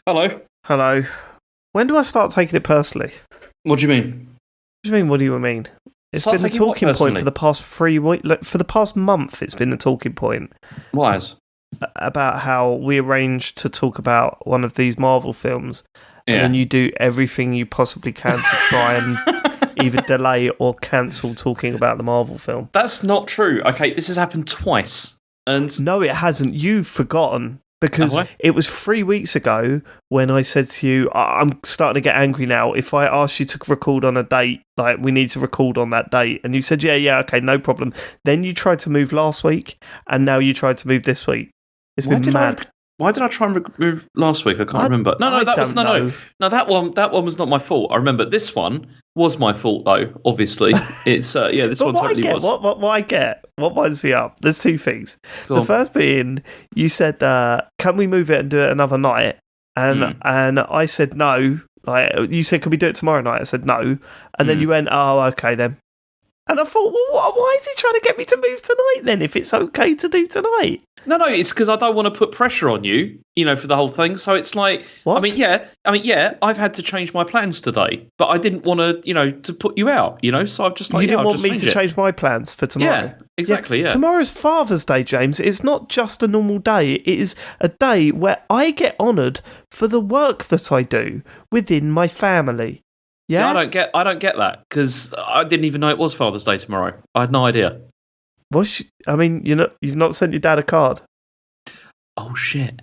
Hello. Hello. When do I start taking it personally? What do you mean? What do you mean? It's Start been the taking what talking point personally? for the past 3 weeks. Look, for the past month, it's been the talking point Why? about how we arranged to talk about one of these Marvel films, and then Yeah. you do everything you possibly can to try and either delay or cancel talking about the Marvel film. That's not true. Okay, this has happened twice. And No, it hasn't. You've forgotten. Because Have I? it was 3 weeks ago when I said to you, I'm starting to get angry now. If I ask you to record on a date, like, we need to record on that date. And you said, yeah, okay, no problem. Then you tried to move last week, and now you tried to move this week. It's been mad. Why did I try and move last week? I can't remember. I That was don't know. no. That one was not my fault. I remember this one was my fault though. Obviously, it's this one totally was. What I get, what winds me up, there's two things. Go on. First being, you said, can we move it and do it another night? And I said no. Like, you said, can we do it tomorrow night? I said no. And then you went, oh, okay then. And I thought, well, why is he trying to get me to move tonight then, if it's okay to do tonight? No, it's because I don't want to put pressure on you, for the whole thing. So it's like, What? I've had to change my plans today, but I didn't want to, to put you out, so I've just like, you didn't I'll want just me to change my plans for tomorrow? Yeah, exactly, yeah. Tomorrow's Father's Day, James. It's not just a normal day. It is a day where I get honoured for the work that I do within my family. Yeah? See, I don't get that, because I didn't even know it was Father's Day tomorrow. I had no idea. You've not sent your dad a card. Oh, shit.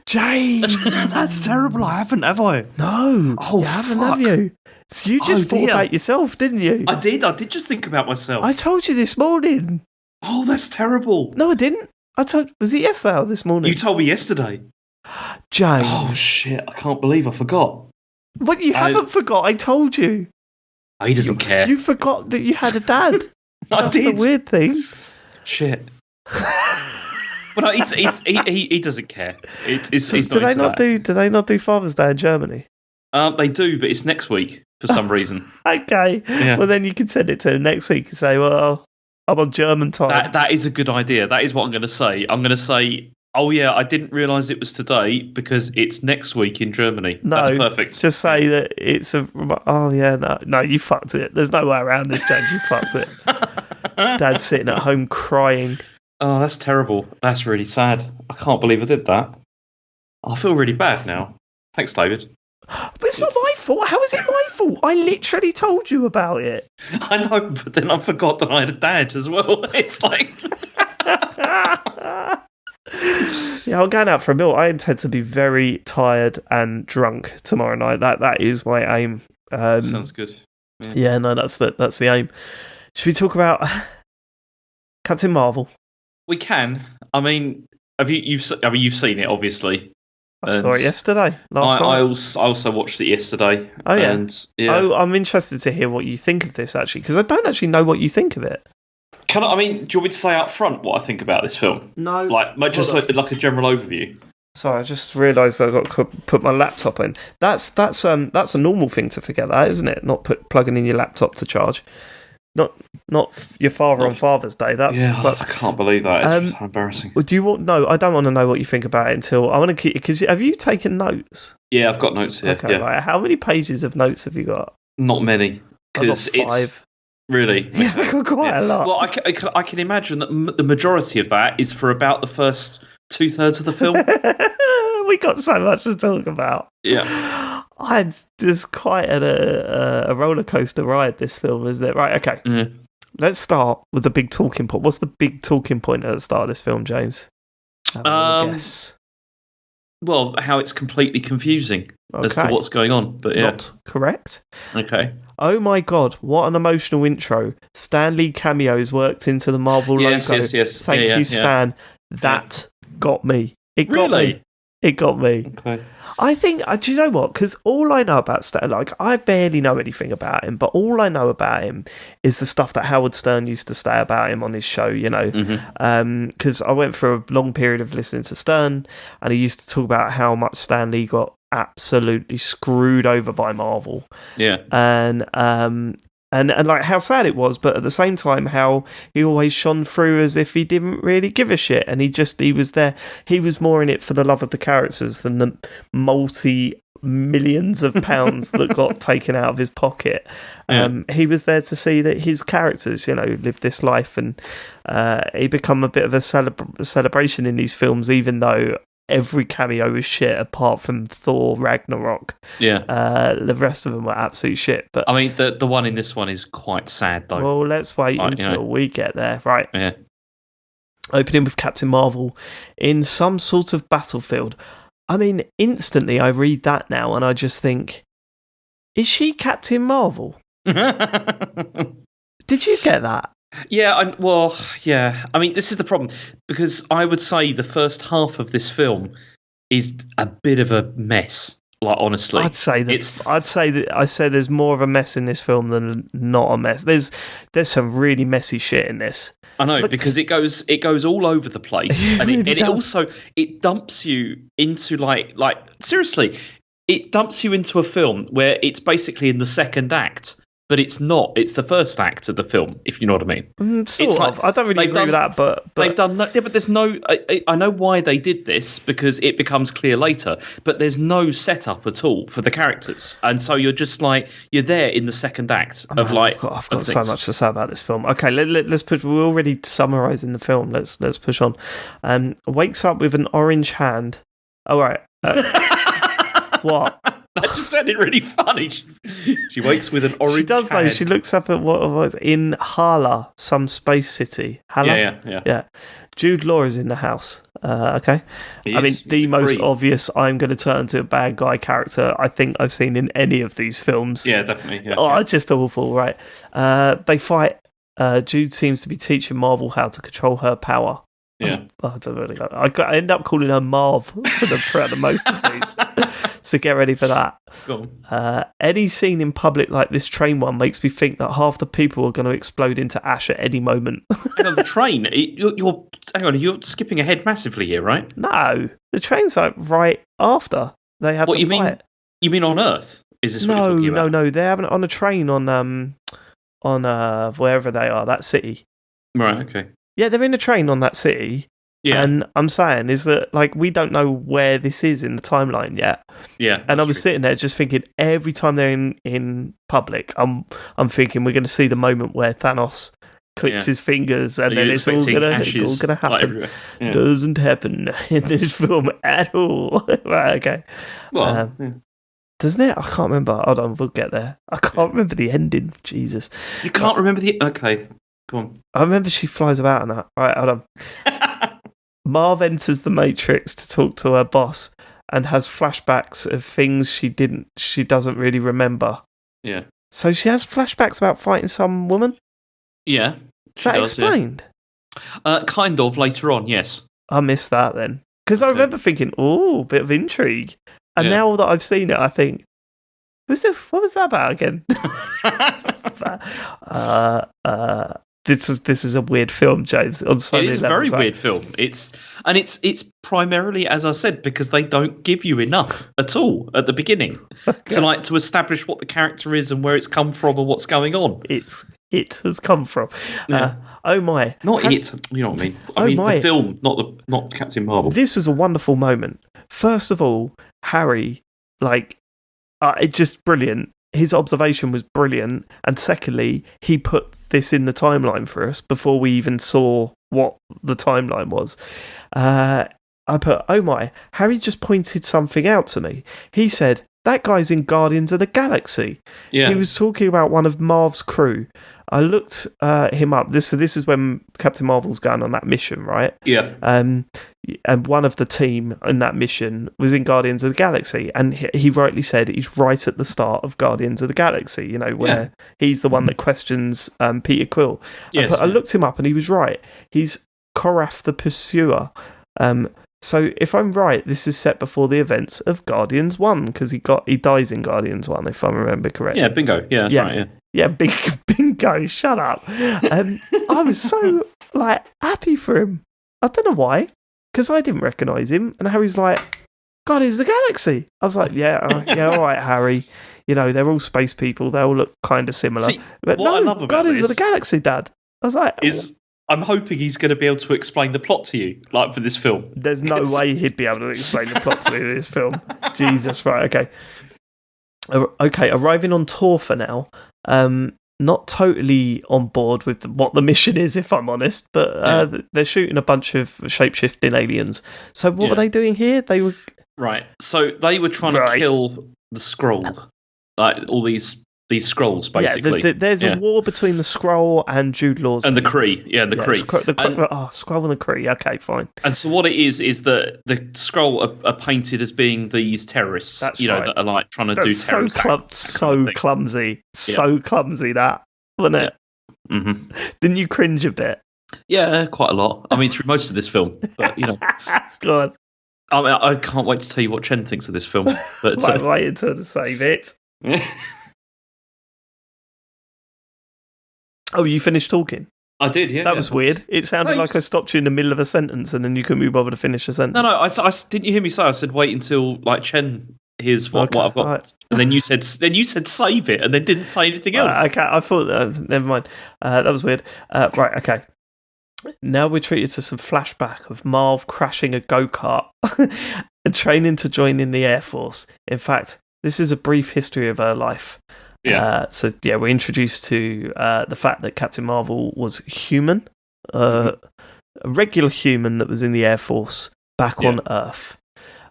James! That's terrible. I haven't, have I? No. Oh, you haven't, fuck. have you? So you just thought about yourself, didn't you? I did just think about myself. I told you this morning. Oh, that's terrible. No, I didn't. Was it yesterday or this morning? You told me yesterday. James. Oh, shit. I can't believe I forgot. But you haven't forgot. I told you. Oh, he doesn't care. You forgot that you had a dad. That's did. the weird thing. Shit. But no, he doesn't care. Do they not do Father's Day in Germany? They do, but it's next week for some reason. Okay. Yeah. Well, then you can send it to him next week and say, well, I'm on German time. That is a good idea. That is what I'm going to say. I'm going to say, oh yeah, I didn't realise it was today because it's next week in Germany. No, that's perfect. Just say that it's a... Oh yeah, no, you fucked it. There's no way around this, James. You fucked it. Dad's sitting at home crying. Oh, that's terrible. That's really sad. I can't believe I did that. I feel really bad now. Thanks, David. But it's not my fault. How is it my fault? I literally told you about it. I know, but then I forgot that I had a dad as well. It's like... Yeah, I'm going out for a meal. I intend to be very tired and drunk tomorrow night. That is my aim. Sounds good. Yeah, no, that's the aim. Should we talk about Captain Marvel? We can. I mean, you've seen it, obviously. I saw it yesterday. I also watched it yesterday. Oh yeah. And, yeah. Oh, I'm interested to hear what you think of this actually, because I don't actually know what you think of it. Do you want me to say up front what I think about this film? No. Just like a general overview. Sorry, I just realised that I've got to put my laptop in. That's a normal thing to forget, that, isn't it? Not plugging in your laptop to charge. Not your father on Father's Day. That's I can't believe that. It's so embarrassing. Do you want? No, I don't want to know what you think about it until I want to keep. Because have you taken notes? Yeah, I've got notes here. Okay, right. How many pages of notes have you got? Not many. Because it's 5. Really. Okay. Yeah, I've got quite a lot. Well, I can imagine that the majority of that is for about the first 2/3 of the film. We got so much to talk about. Yeah. I had just quite a roller coaster ride, this film, isn't it? Right, okay. Mm. Let's start with the big talking point. What's the big talking point at the start of this film, James? Guess. Well, how it's completely confusing as to what's going on. But yeah. Not correct. Okay. Oh my god, what an emotional intro. Stan Lee cameos worked into the Marvel logo. Yes. Thank you, Stan. That got me. It got me. It got me. Okay. I think, do you know what? Because all I know about Stan, like, I barely know anything about him, but all I know about him is the stuff that Howard Stern used to say about him on his show, you know. Because I went through a long period of listening to Stern, and he used to talk about how much Stan Lee got absolutely screwed over by Marvel. Yeah. And And like how sad it was, but at the same time, how he always shone through as if he didn't really give a shit, and he was there. He was more in it for the love of the characters than the multi-millions of pounds that got taken out of his pocket. He was there to see that his characters, live this life, and he become a bit of a celebration in these films, even though every cameo was shit apart from Thor Ragnarok. Yeah. The rest of them were absolute shit. But I mean, the one in this one is quite sad, though. Well, let's wait until we get there. Right. Yeah. Opening with Captain Marvel in some sort of battlefield. I mean, instantly I read that now and I just think, is she Captain Marvel? Did you get that? Yeah, yeah. I mean, this is the problem, because I would say the first half of this film is a bit of a mess. Like, honestly, I'd say there's more of a mess in this film than not a mess. There's some really messy shit in this. I know, because it goes all over the place, and it also dumps you into like seriously, it dumps you into a film where it's basically in the second act. But it's not. It's the first act of the film, if you know what I mean. Sort of. I don't really agree with that, but they've done. Yeah, but there's no. I know why they did this, because it becomes clear later. But there's no setup at all for the characters, and so you're just like you're there in the second act of like. I've got so much to say about this film. Okay, let's push. We're already summarising the film. Let's push on. Wakes up with an orange hand. All right. What? That just sounded really funny. She wakes with an orange. She does hand. though. She looks up at what was in Hala, some space city. Hala? Yeah. Jude Law is in the house. Okay. He's the most obvious I'm going to turn to a bad guy character I think I've seen in any of these films. Yeah, definitely. Yeah, just awful, right? They fight. Jude seems to be teaching Marvel how to control her power. Yeah. I don't really know. I end up calling her Marv throughout the most of these. So get ready for that. Go on. Any scene in public like this train one makes me think that half the people are going to explode into ash at any moment. Hang on, the train. You're skipping ahead massively here, right? No, the train's like right after they have. What you fight. mean? You mean on Earth? Is this what you're talking about? No. They're having it on a train on wherever they are, that city. Right. Okay. Yeah, they're in a train on that city. Yeah. And I'm saying is that like we don't know where this is in the timeline yet. Yeah. And I was sitting there just thinking every time they're in public, I'm thinking we're going to see the moment where Thanos clicks his fingers and then it's all gonna happen. Like Doesn't happen in this film at all. Right, okay. Well, doesn't it? I can't remember. Hold on, we'll get there. I can't remember the ending. Jesus. You can't remember the... Okay, go on. I remember she flies about in that. Right, hold on. Marv enters the Matrix to talk to her boss and has flashbacks of things she doesn't really remember. Yeah. So she has flashbacks about fighting some woman? Yeah. Is that explained? Yeah. Kind of, later on, yes. I missed that then. Because I remember thinking, oh, bit of intrigue. And now that I've seen it, I think, what was that about again? This is a weird film, James. On Sunday it is a very weird film. It's primarily, as I said, because they don't give you enough at all at the beginning to establish what the character is and where it's come from and what's going on. It has come from. Yeah. Oh my! It. You know what I mean? I mean the film, not Captain Marvel. This was a wonderful moment. First of all, Harry, it's just brilliant. His observation was brilliant, and secondly, he put this in the timeline for us before we even saw what the timeline was. I put, oh my, Harry just pointed something out to me. He said, that guy's in Guardians of the Galaxy. Yeah. He was talking about one of Marv's crew. I looked him up. This is when Captain Marvel's going on that mission, right? Yeah. And one of the team in that mission was in Guardians of the Galaxy, and he rightly said he's right at the start of Guardians of the Galaxy. Where he's the one that questions Peter Quill. Yes. I looked him up, and he was right. He's Korath the Pursuer. So if I'm right, this is set before the events of Guardians 1, because he dies in Guardians 1, if I remember correctly. Yeah, bingo. Yeah, that's right, yeah. Yeah, bingo, shut up. I was so, happy for him. I don't know why, because I didn't recognise him, and Harry's like, Guardians of the Galaxy. I was like, yeah, all right, Harry. they're all space people. They all look kind of similar. See, But what I no, love about Guardians of this the Galaxy, Dad. I was like, I'm hoping he's going to be able to explain the plot to you, like for this film. there's no way he'd be able to explain the plot to me in this film. Jesus, right? Okay. Arriving on Torfa now. Not totally on board with what the mission is, if I'm honest, but they're shooting a bunch of shape-shifting aliens. So what were they doing here? They were... Right, so they were trying to kill the Skrull. Like, all these Skrulls, basically. Yeah, there's a war between the Skrull and Jude Law's... And the Kree, the Kree. Skrull and the Kree, okay, fine. And so what it is that the Skrull are painted as being these terrorists, that are like trying to do terrorist acts. So clumsy. So clumsy, that, wasn't it? Mm-hmm. Didn't you cringe a bit? Yeah, quite a lot. I mean, through most of this film, but, Go on. I mean, I can't wait to tell you what Chen thinks of this film. But wait until to save it. Oh, you finished talking? I did, yeah. That was weird. It sounded like I stopped you in the middle of a sentence and then you couldn't be bothered to finish the sentence. No, I didn't you hear me say? I said wait until like Chen hears what I've got, right. And then you said save it, and then didn't say anything else. Okay, I thought never mind. That was weird. Right, okay. Now we're treated to some flashback of Marv crashing a go-kart and training to join in the Air Force. In fact, this is a brief history of her life. Yeah. We're introduced to the fact that Captain Marvel was human, a regular human that was in the Air Force back on Earth.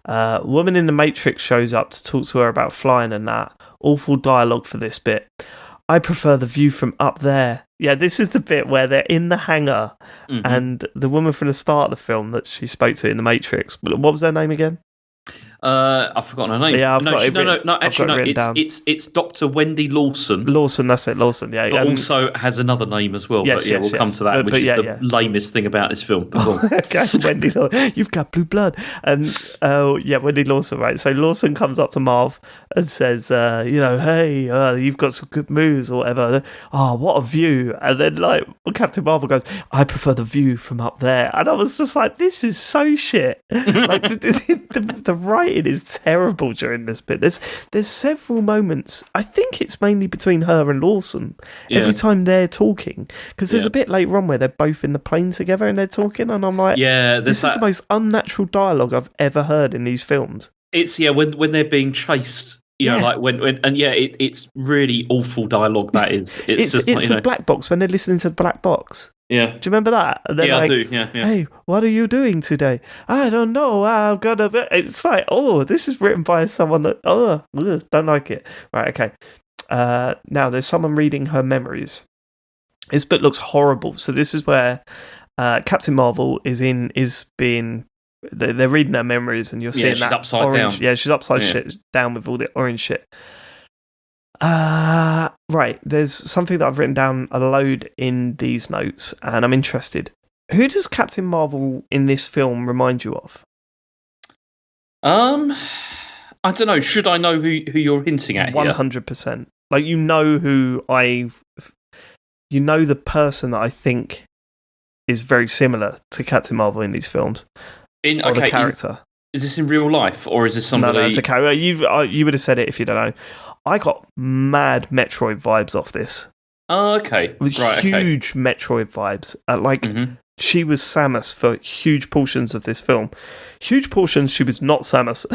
Woman in the Matrix shows up to talk to her about flying and that. Awful dialogue for this bit. I prefer the view from up there. Yeah, this is the bit where they're in the hangar and the woman from the start of the film that she spoke to in the Matrix. What was her name again? I've forgotten her name. Yeah, it's Dr. Wendy Lawson. Lawson, that's it, Lawson. Yeah, but also has another name as well. Yes, we'll come to that, which is the lamest thing about this film. Okay, Wendy Lawson, you've got blue blood. Wendy Lawson, right? So Lawson comes up to Marv and says, hey, you've got some good moves or whatever. Oh, what a view! And then Captain Marvel goes, I prefer the view from up there. And I was just like, this is so shit. Like the writing is terrible during this bit. There's several moments. I think it's mainly between her and Lawson every time they're talking, because there's a bit later on where they're both in the plane together and they're talking, and I'm like, this is the most unnatural dialogue I've ever heard in these films. It's when they're being chased. It's really awful dialogue. That is, it's the black box when they're listening to the black box. Yeah. Do you remember that? And I do. Yeah. Hey, what are you doing today? I don't know. I'm gonna. It's like, this is written by someone that. Don't like it. Right. Okay. Now there's someone reading her memories. This book looks horrible. So this is where Captain Marvel is being. They're reading her memories, and you're seeing she's that upside orange. down. Yeah, she's upside down with all the orange shit. Right, there's something that I've written down a load in these notes, and I'm interested. Who does Captain Marvel in this film remind you of? I don't know. Should I know who you're hinting at here? 100%. Like, you know the person that I think is very similar to Captain Marvel in these films. The character. Is this in real life, or is this somebody? No, it's a character. You would have said it if you don't know. I got mad Metroid vibes off this. Oh, okay. Huge Metroid vibes. She was Samus for huge portions of this film. Huge portions, she was not Samus.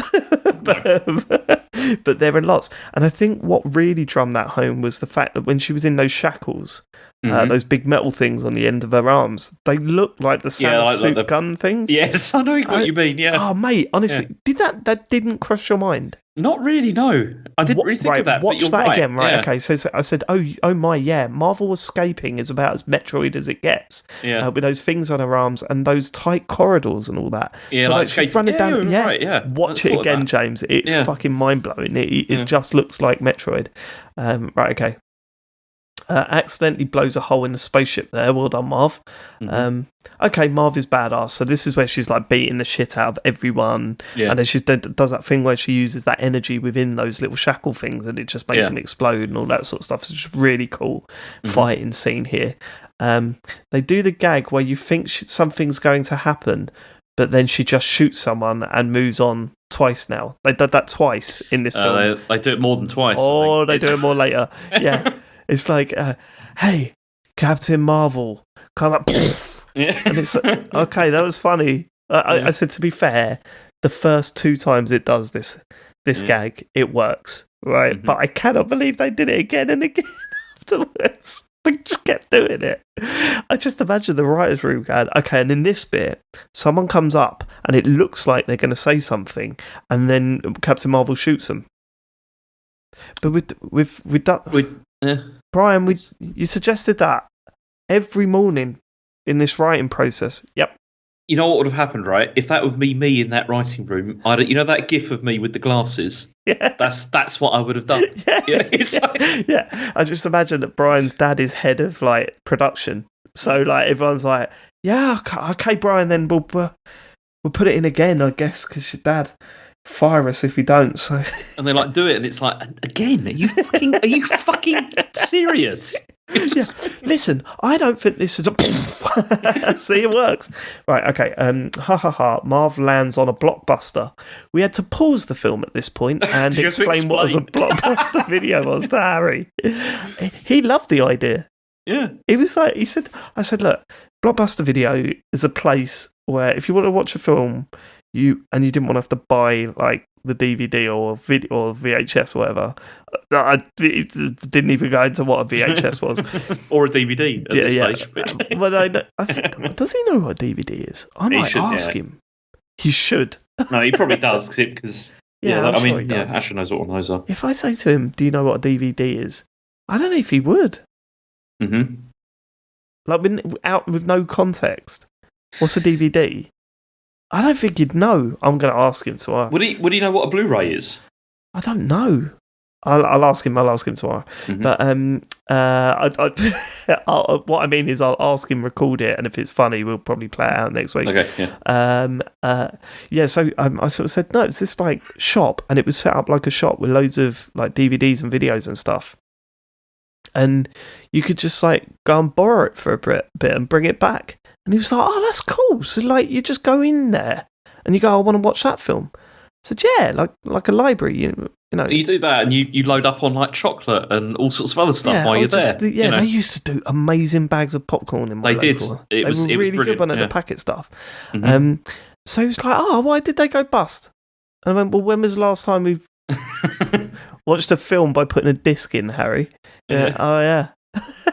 but there are lots. And I think what really drummed that home was the fact that when she was in those shackles, those big metal things on the end of her arms, they looked like the Samus suit gun things. Yes, I know what you mean, yeah. Oh, mate, honestly, did that didn't cross your mind? Not really, no. I didn't really think of that. Watch that again, right? Yeah. Okay, so I said, oh my, yeah, Marvel escaping is about as Metroid as it gets. Yeah. With those things on her arms and those tight corridors and all that. Yeah, so she's running down. Yeah, right, yeah. Watch it again, James. It's fucking mind blowing. It just looks like Metroid. Right, okay. Accidentally blows a hole in the spaceship there. Well done, Marv. Okay, Marv is badass. So this is where she's like beating the shit out of everyone. Yeah. And then she does that thing where she uses that energy within those little shackle things and it just makes them explode and all that sort of stuff. So it's just really cool fighting scene here. They do the gag where you think something's going to happen, but then she just shoots someone and moves on twice now. They did that twice in this film. They do it more than twice. Oh, they do it more later. Yeah. It's like, hey, Captain Marvel, come up. Yeah. And it's okay, that was funny. I said, to be fair, the first 2 times it does this gag, it works, right? Mm-hmm. But I cannot believe they did it again and again afterwards. They just kept doing it. I just imagine the writer's room going, okay, and in this bit, someone comes up and it looks like they're going to say something, and then Captain Marvel shoots them. But with that, Brian, you suggested that every morning in this writing process. Yep. You know what would have happened, right? If that would be me in that writing room, you know that gif of me with the glasses? Yeah. That's what I would have done. Yeah. I just imagine that Brian's dad is head of like production. So like everyone's like, yeah, okay, Brian, then we'll put it in again, I guess, because your dad fire us if we don't. So and they like do it, and it's like, again, are you fucking serious? Yeah. Listen, I don't think this is a... See, it works. Right, okay. Marv lands on a blockbuster. We had to pause the film at this point and explain what a blockbuster video was to Harry. He loved the idea. Yeah. He was like, I said, look, Blockbuster Video is a place where if you want to watch a film, you didn't want to have to buy like the DVD or video or VHS or whatever. I didn't even go into what a VHS was or a DVD at this stage. But I think, does he know what a DVD is? I might ask him. He should. No, he probably does because Asher knows what one of those are. If I say to him, "Do you know what a DVD is?" I don't know if he would. Mm-hmm. Like with no context. What's a DVD? I don't think he'd know. I'm going to ask him tomorrow. Would he know what a Blu-ray is? I don't know. I'll ask him. I'll ask him tomorrow. Mm-hmm. But what I mean is, I'll ask him, record it, and if it's funny, we'll probably play it out next week. Okay. Yeah. So I sort of said, no, it's this like shop, and it was set up like a shop with loads of like DVDs and videos and stuff, and you could just like go and borrow it for a bit and bring it back. And he was like, oh, that's cool. So, like, you just go in there and you go, I want to watch that film. I said, yeah, like a library, you know. You do that and you load up on, like, chocolate and all sorts of other stuff while you're there. They used to do amazing bags of popcorn in my local. They were really good when they had the packet stuff. Mm-hmm. So he was like, oh, why did they go bust? And I went, well, when was the last time we watched a film by putting a disc in, Harry? Yeah. Oh, yeah.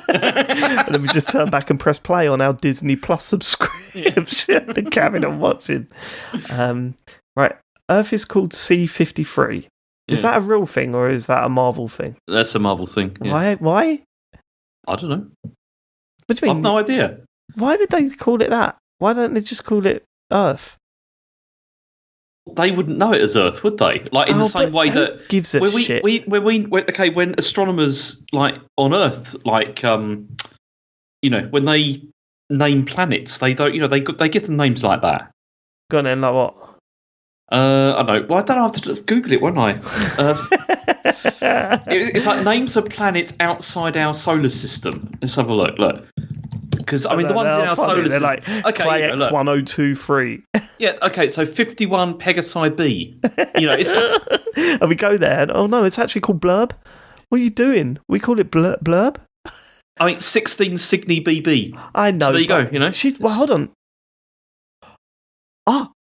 And then we just turn back and press play on our Disney Plus subscription and carry on watching. Right, Earth is called C-53. Is that a real thing or is that a Marvel thing? That's a Marvel thing. Yeah. Why? I don't know. What do you mean? I've no idea. Why would they call it that? Why don't they just call it Earth? They wouldn't know it as Earth, would they? Like in the same way that gives a shit. When astronomers like on Earth, like when they name planets, they don't, they give them names like that. Go on then, like what? I don't know. Well, I don't have to Google it, won't I? It's like names of planets outside our solar system. Let's have a look. Look. Because, the ones in our solar system... They're like, KX 1023. Yeah, okay, so 51 Pegasi B. It's like... And we go there, and, oh no, it's actually called Blurb. What are you doing? We call it Blurb? 16 Cygni BB. I know. So there you go, Well, hold on.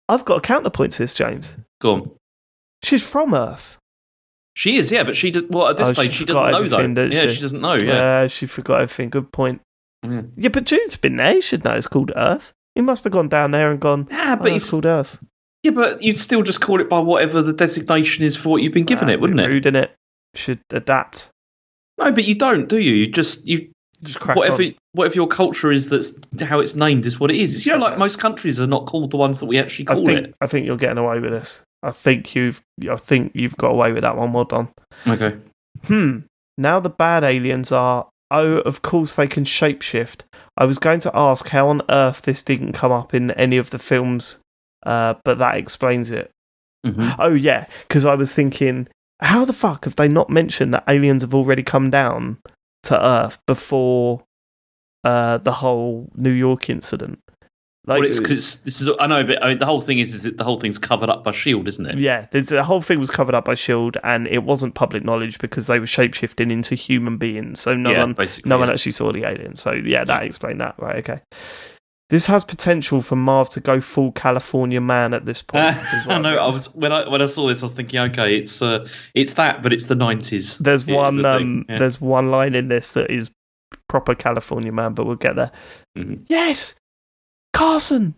I've got a counterpoint to this, James. Go on. She's from Earth. She is, yeah, but she does... Well, at this stage, she doesn't know, though. She doesn't know, yeah. She forgot everything. Good point. Yeah, but Jude's been there. He should know it's called Earth. He must have gone down there and gone, but it's called Earth. Yeah, but you'd still just call it by whatever the designation is for what you've been given it, wouldn't it? Rude, innit? Should adapt. No, but you don't, do you? You just crack whatever your culture is, that's how it's named is what it is. It's, like most countries are not called the ones that we actually call it. I think you're getting away with this. I think you've got away with that one. Well done. Okay. Now the bad aliens are... Oh, of course they can shapeshift. I was going to ask how on earth this didn't come up in any of the films, but that explains it. Mm-hmm. Oh, yeah, because I was thinking, how the fuck have they not mentioned that aliens have already come down to Earth before the whole New York incident? Well, it's because this is. I know, but I mean, the whole thing is that the whole thing's covered up by S.H.I.E.L.D., isn't it? Yeah, the whole thing was covered up by S.H.I.E.L.D., and it wasn't public knowledge because they were shapeshifting into human beings. So no one actually saw the aliens. So that explained that. Right, okay. This has potential for Marv to go full California man at this point. I know. I was when I saw this, I was thinking, okay, it's that, but it's the 90s. There's there's one line in this that is proper California man, but we'll get there. Mm-hmm. Yes, Carson.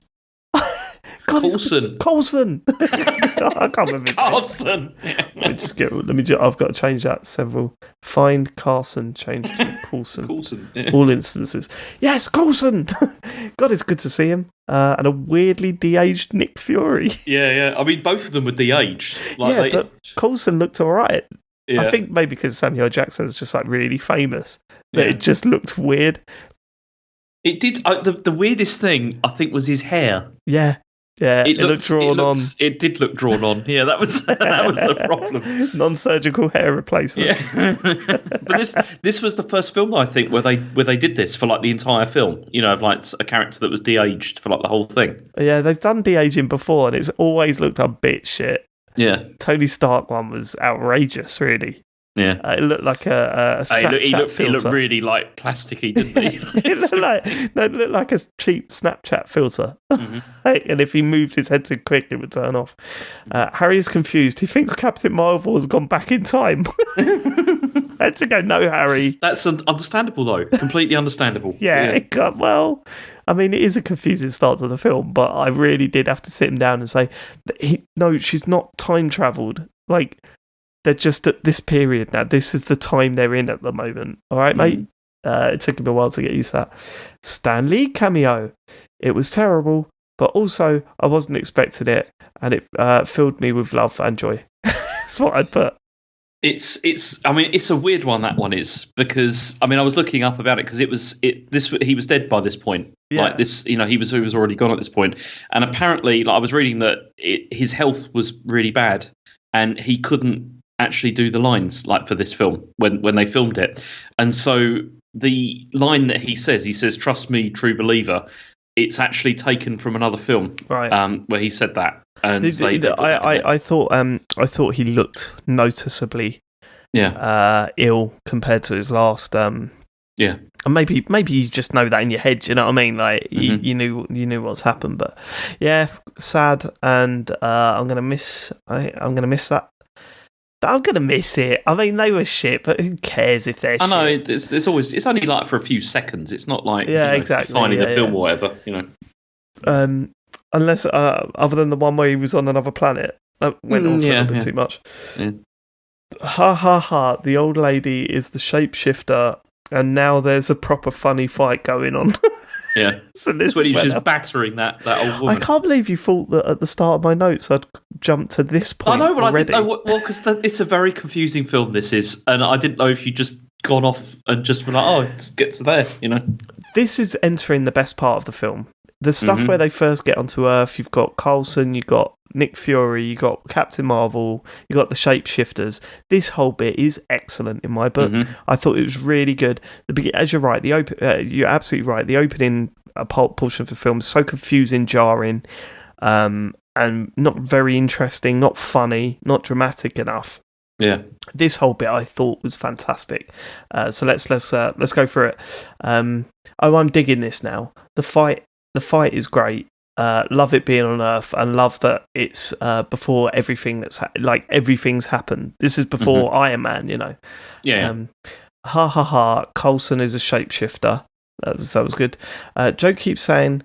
Coulson. I can't remember. Carson. I've got to change that. Find Carson, change to Coulson. Coulson. Yeah. All instances. Yes, Coulson. God, it's good to see him. And a weirdly de-aged Nick Fury. Yeah. I mean, both of them were de-aged. But Coulson looked all right. Yeah. I think maybe because Samuel L. Jackson's just like really famous, that it just looked weird. It did. The weirdest thing I think was his hair. Yeah. Yeah, it looked drawn on. It did look drawn on. Yeah, that was the problem. Non-surgical hair replacement. Yeah, but this was the first film I think where they did this for like the entire film. You know, like a character that was de-aged for like the whole thing. Yeah, they've done de-aging before, and it's always looked a bit shit. Yeah, Tony Stark one was outrageous, really. Yeah, it looked like a Snapchat filter. He looked really like plasticky, didn't he? It looked like a cheap Snapchat filter. Mm-hmm. And if he moved his head too quick, it would turn off. Harry is confused. He thinks Captain Marvel has gone back in time. I had to go, no, Harry. That's understandable, though. Completely understandable. Well, I mean, it is a confusing start to the film, but I really did have to sit him down and say, no, she's not time travelled. Like, they're just at this period now. This is the time they're in at the moment. All right, mate? It took him a while to get used to that. Stan Lee cameo. It was terrible, but also I wasn't expecting it, and it filled me with love and joy. That's what I'd put. I mean, it's a weird one, that one is, because I mean, I was looking up about it because he was dead by this point. Yeah. Like this, you know, he was already gone at this point, and apparently, like, I was reading that his health was really bad, and he couldn't actually do the lines like for this film when they filmed it. And so the line that he says, "Trust me, true believer," it's actually taken from another film, right? Where he said that. And I thought he looked noticeably ill compared to his last and maybe you just know that in your head, you know what I mean? Like you knew what's happened, but sad, and I'm gonna miss that. I'm gonna miss it. I mean, they were shit, but who cares if they're shit? I know it's only like for a few seconds. It's not like exactly finding the film or whatever, you know. Unless other than the one where he was on another planet, that went on for a little bit too much. Yeah. Ha ha ha! The old lady is the shapeshifter, and now there's a proper funny fight going on. Yeah, so this when he's just battering that old woman. I can't believe you thought that at the start of my notes I'd jumped to this point. I know, but already. I didn't know. Well, because it's a very confusing film. This is, and I didn't know if you just gone off and just been like, oh, it gets there, you know. This is entering the best part of the film. The stuff where they first get onto Earth, you've got Coulson, you've got Nick Fury, you've got Captain Marvel, you've got the shapeshifters. This whole bit is excellent in my book. I thought it was really good. As you're right, you're absolutely right. The opening portion of the film is so confusing, jarring, and not very interesting, not funny, not dramatic enough. Yeah, this whole bit I thought was fantastic. So let's go through it. I'm digging this now. The fight is great. Love it being on Earth, and love that it's before everything everything's happened. This is before Iron Man, you know. Yeah. Ha ha ha! Coulson is a shapeshifter. That was good. Joe keeps saying,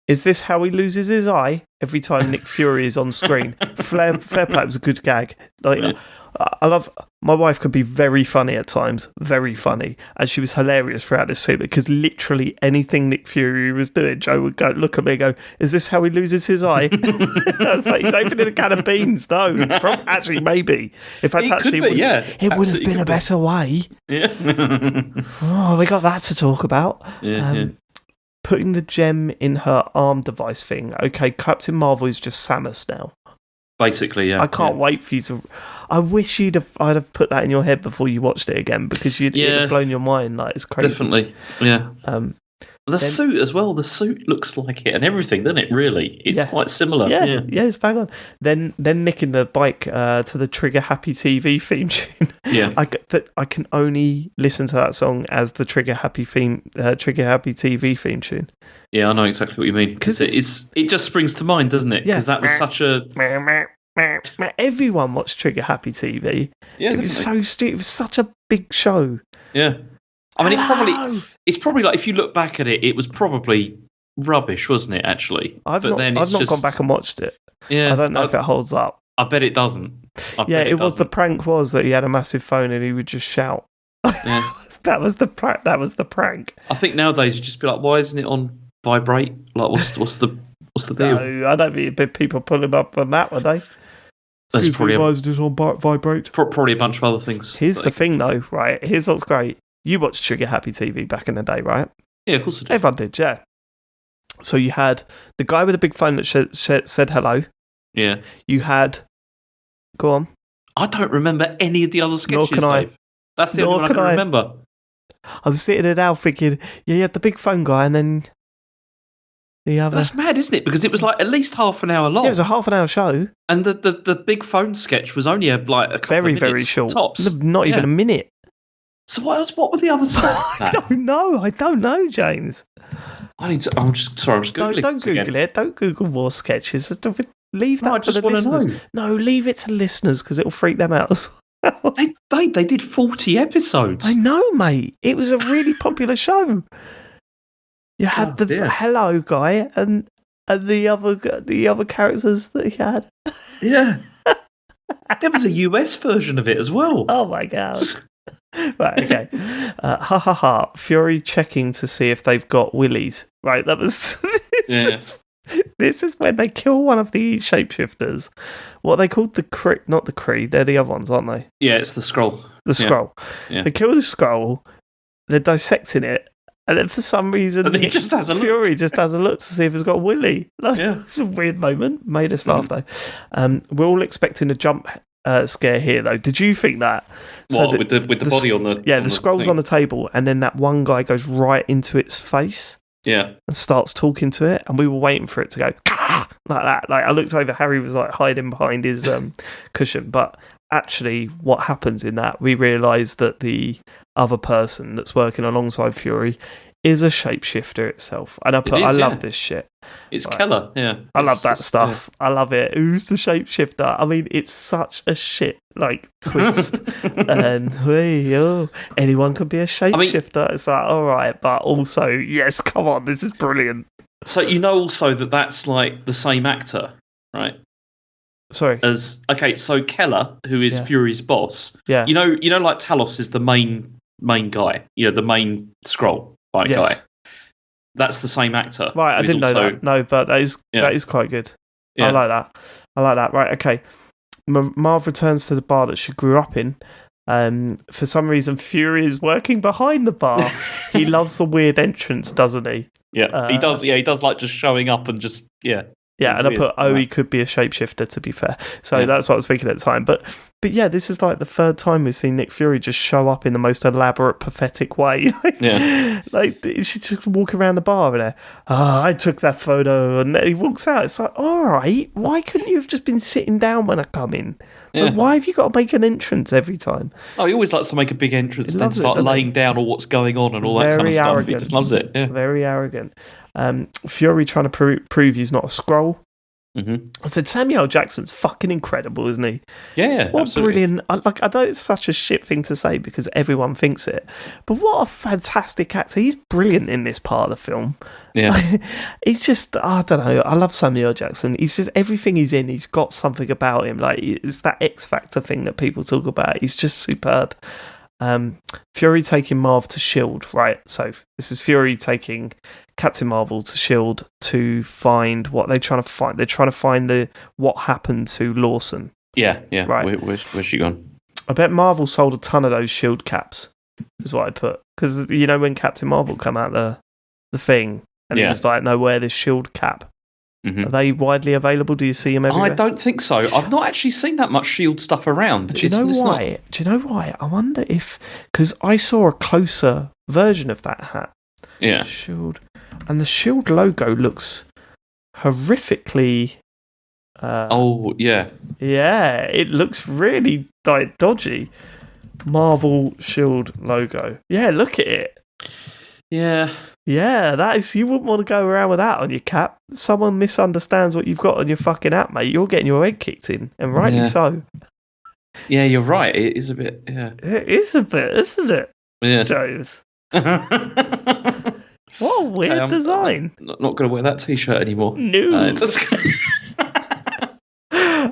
"Is this how he loses his eye?" Every time Nick Fury is on screen. Fair play, it was a good gag. I love. My wife could be very funny at times, very funny, and she was hilarious throughout this scene because literally anything Nick Fury was doing, Joe would go look at me and go, "Is this how he loses his eye?" I was like, he's opening a can of beans. No, actually maybe if that's actually it would have been a better way. Yeah. Oh, we got that to talk about. Yeah. Putting the gem in her arm device thing. Okay, Captain Marvel is just Samus now. Basically, yeah. I can't wait for you to. I wish I'd have put that in your head before you watched it again because it'd have blown your mind. Like, it's crazy. Definitely, yeah. The suit as well. The suit looks like it and everything, doesn't it? Really, it's quite similar. Yeah, it's bang on. Then nicking the bike to the Trigger Happy TV theme tune. Yeah, I can only listen to that song as the Trigger Happy TV theme tune. Yeah, I know exactly what you mean. Because it just springs to mind, doesn't it? Because that was such a... Everyone watched Trigger Happy TV. Yeah, it was so stupid. It was such a big show. Yeah. I mean, it's probably like, if you look back at it, it was probably rubbish, wasn't it, actually? I've not gone back and watched it. Yeah. I don't know if it holds up. I bet it doesn't. The prank was that he had a massive phone and he would just shout. Yeah. That was the prank. I think nowadays you'd just be like, why isn't it on vibrate? Like, what's the deal? No, I don't think people pull him up on that, would they? That's probably why isn't it on vibrate? Probably a bunch of other things. Here's the thing, though, right? Here's what's great. You watched Trigger Happy TV back in the day, right? Yeah, of course I did. Everyone did, yeah. So you had the guy with the big phone that said hello. Yeah. You had... Go on. I don't remember any of the other sketches, Nor can I. Dave. That's the only one I can remember. I'm sitting there now thinking, you had the big phone guy and then the other... That's mad, isn't it? Because it was like at least half an hour long. Yeah, it was a half an hour show. And the big phone sketch was only a couple of minutes, very short. Tops. Not even a minute. So what were the other stuff? I don't know, James. I'm just Googling. Don't Google it. Don't Google more sketches. Leave that to the listeners. No, leave it to the listeners because it'll freak them out as well. They did 40 episodes. I know, mate. It was a really popular show. You had the hello guy and the other characters that he had. Yeah. There was a US version of it as well. Oh my god. Right, okay. Ha ha ha. Fury checking to see if they've got willies. Right, that was... This is when they kill one of the shapeshifters. What are they called? Not the Kree. They're the other ones, aren't they? Yeah, it's the Skrull. The Skrull. Yeah. They kill the Skrull. They're dissecting it. And then for some reason, Fury just has a look to see if it's got a willy. It's a weird moment. Made us laugh, though. We're all expecting a jump scare here, though. Did you think that? With the body on the... Yeah, the Skrull's on the table, and then that one guy goes right into its face. Yeah. And starts talking to it, and we were waiting for it to go like that. Like, I looked over, Harry was like hiding behind his cushion. But actually, what happens in that, we realise that the other person that's working alongside Fury is a shapeshifter itself. And I love this shit. It's Keller, yeah. I love that stuff. Yeah. I love it. Who's the shapeshifter? I mean, it's such a shit twist. And anyone could be a shapeshifter. It's like, all right, but also, yes, come on, this is brilliant. So also that's like the same actor, right? Sorry. So Keller, who is Fury's boss. Yeah. You know, like Talos is the main guy. You know, the main Skrull guy. That's the same actor. Right, I didn't know that. No, but that is quite good. Yeah. I like that. Right, okay. Marv returns to the bar that she grew up in. For some reason, Fury is working behind the bar. He loves the weird entrance, doesn't he? Yeah, he does. Yeah, he does like just showing up and just Yeah, and weird. I put, he could be a shapeshifter, to be fair. So that's what I was thinking at the time. But yeah, this is like the third time we've seen Nick Fury just show up in the most elaborate, pathetic way. Like, she's just walking around the bar and I took that photo, and he walks out. It's like, all right, why couldn't you have just been sitting down when I come in? Yeah. Like, why have you got to make an entrance every time? Oh, he always likes to make a big entrance and then start laying down all what's going on and all that kind of stuff. He just loves it. Yeah. Very arrogant. Fury trying to prove he's not a Skrull. Mm-hmm. I said Samuel L. Jackson's fucking incredible, isn't he? Yeah, what absolutely. Brilliant! I know it's such a shit thing to say because everyone thinks it, but what a fantastic actor! He's brilliant in this part of the film. Yeah, he's just, I don't know. I love Samuel L. Jackson. He's just, everything he's in, he's got something about him. Like, it's that X Factor thing that people talk about. He's just superb. Fury taking Marv to S.H.I.E.L.D., right? So this is Fury taking Captain Marvel to S.H.I.E.L.D. to find what they're trying to find. They're trying to find what happened to Lawson. Yeah. Right. Where's she gone? I bet Marvel sold a ton of those S.H.I.E.L.D. caps, is what I put. Because, you know, when Captain Marvel come out the thing, and it was like, no, wear this S.H.I.E.L.D. cap. Mm-hmm. Are they widely available? Do you see them everywhere? I don't think so. I've not actually seen that much S.H.I.E.L.D. stuff around. Do you know why? Do you know why? I wonder if... Because I saw a closer version of that hat. Yeah. S.H.I.E.L.D. And the Shield logo looks horrifically. Yeah. Yeah, it looks really dodgy. Marvel Shield logo. Yeah, look at it. Yeah. Yeah, that is. You wouldn't want to go around with that on your cap. Someone misunderstands what you've got on your fucking app, mate. You're getting your head kicked in, and rightly so. Yeah, you're right. It is a bit. Yeah, it is a bit, isn't it? Yeah, James. What a weird design. I'm not going to wear that T-shirt anymore. No.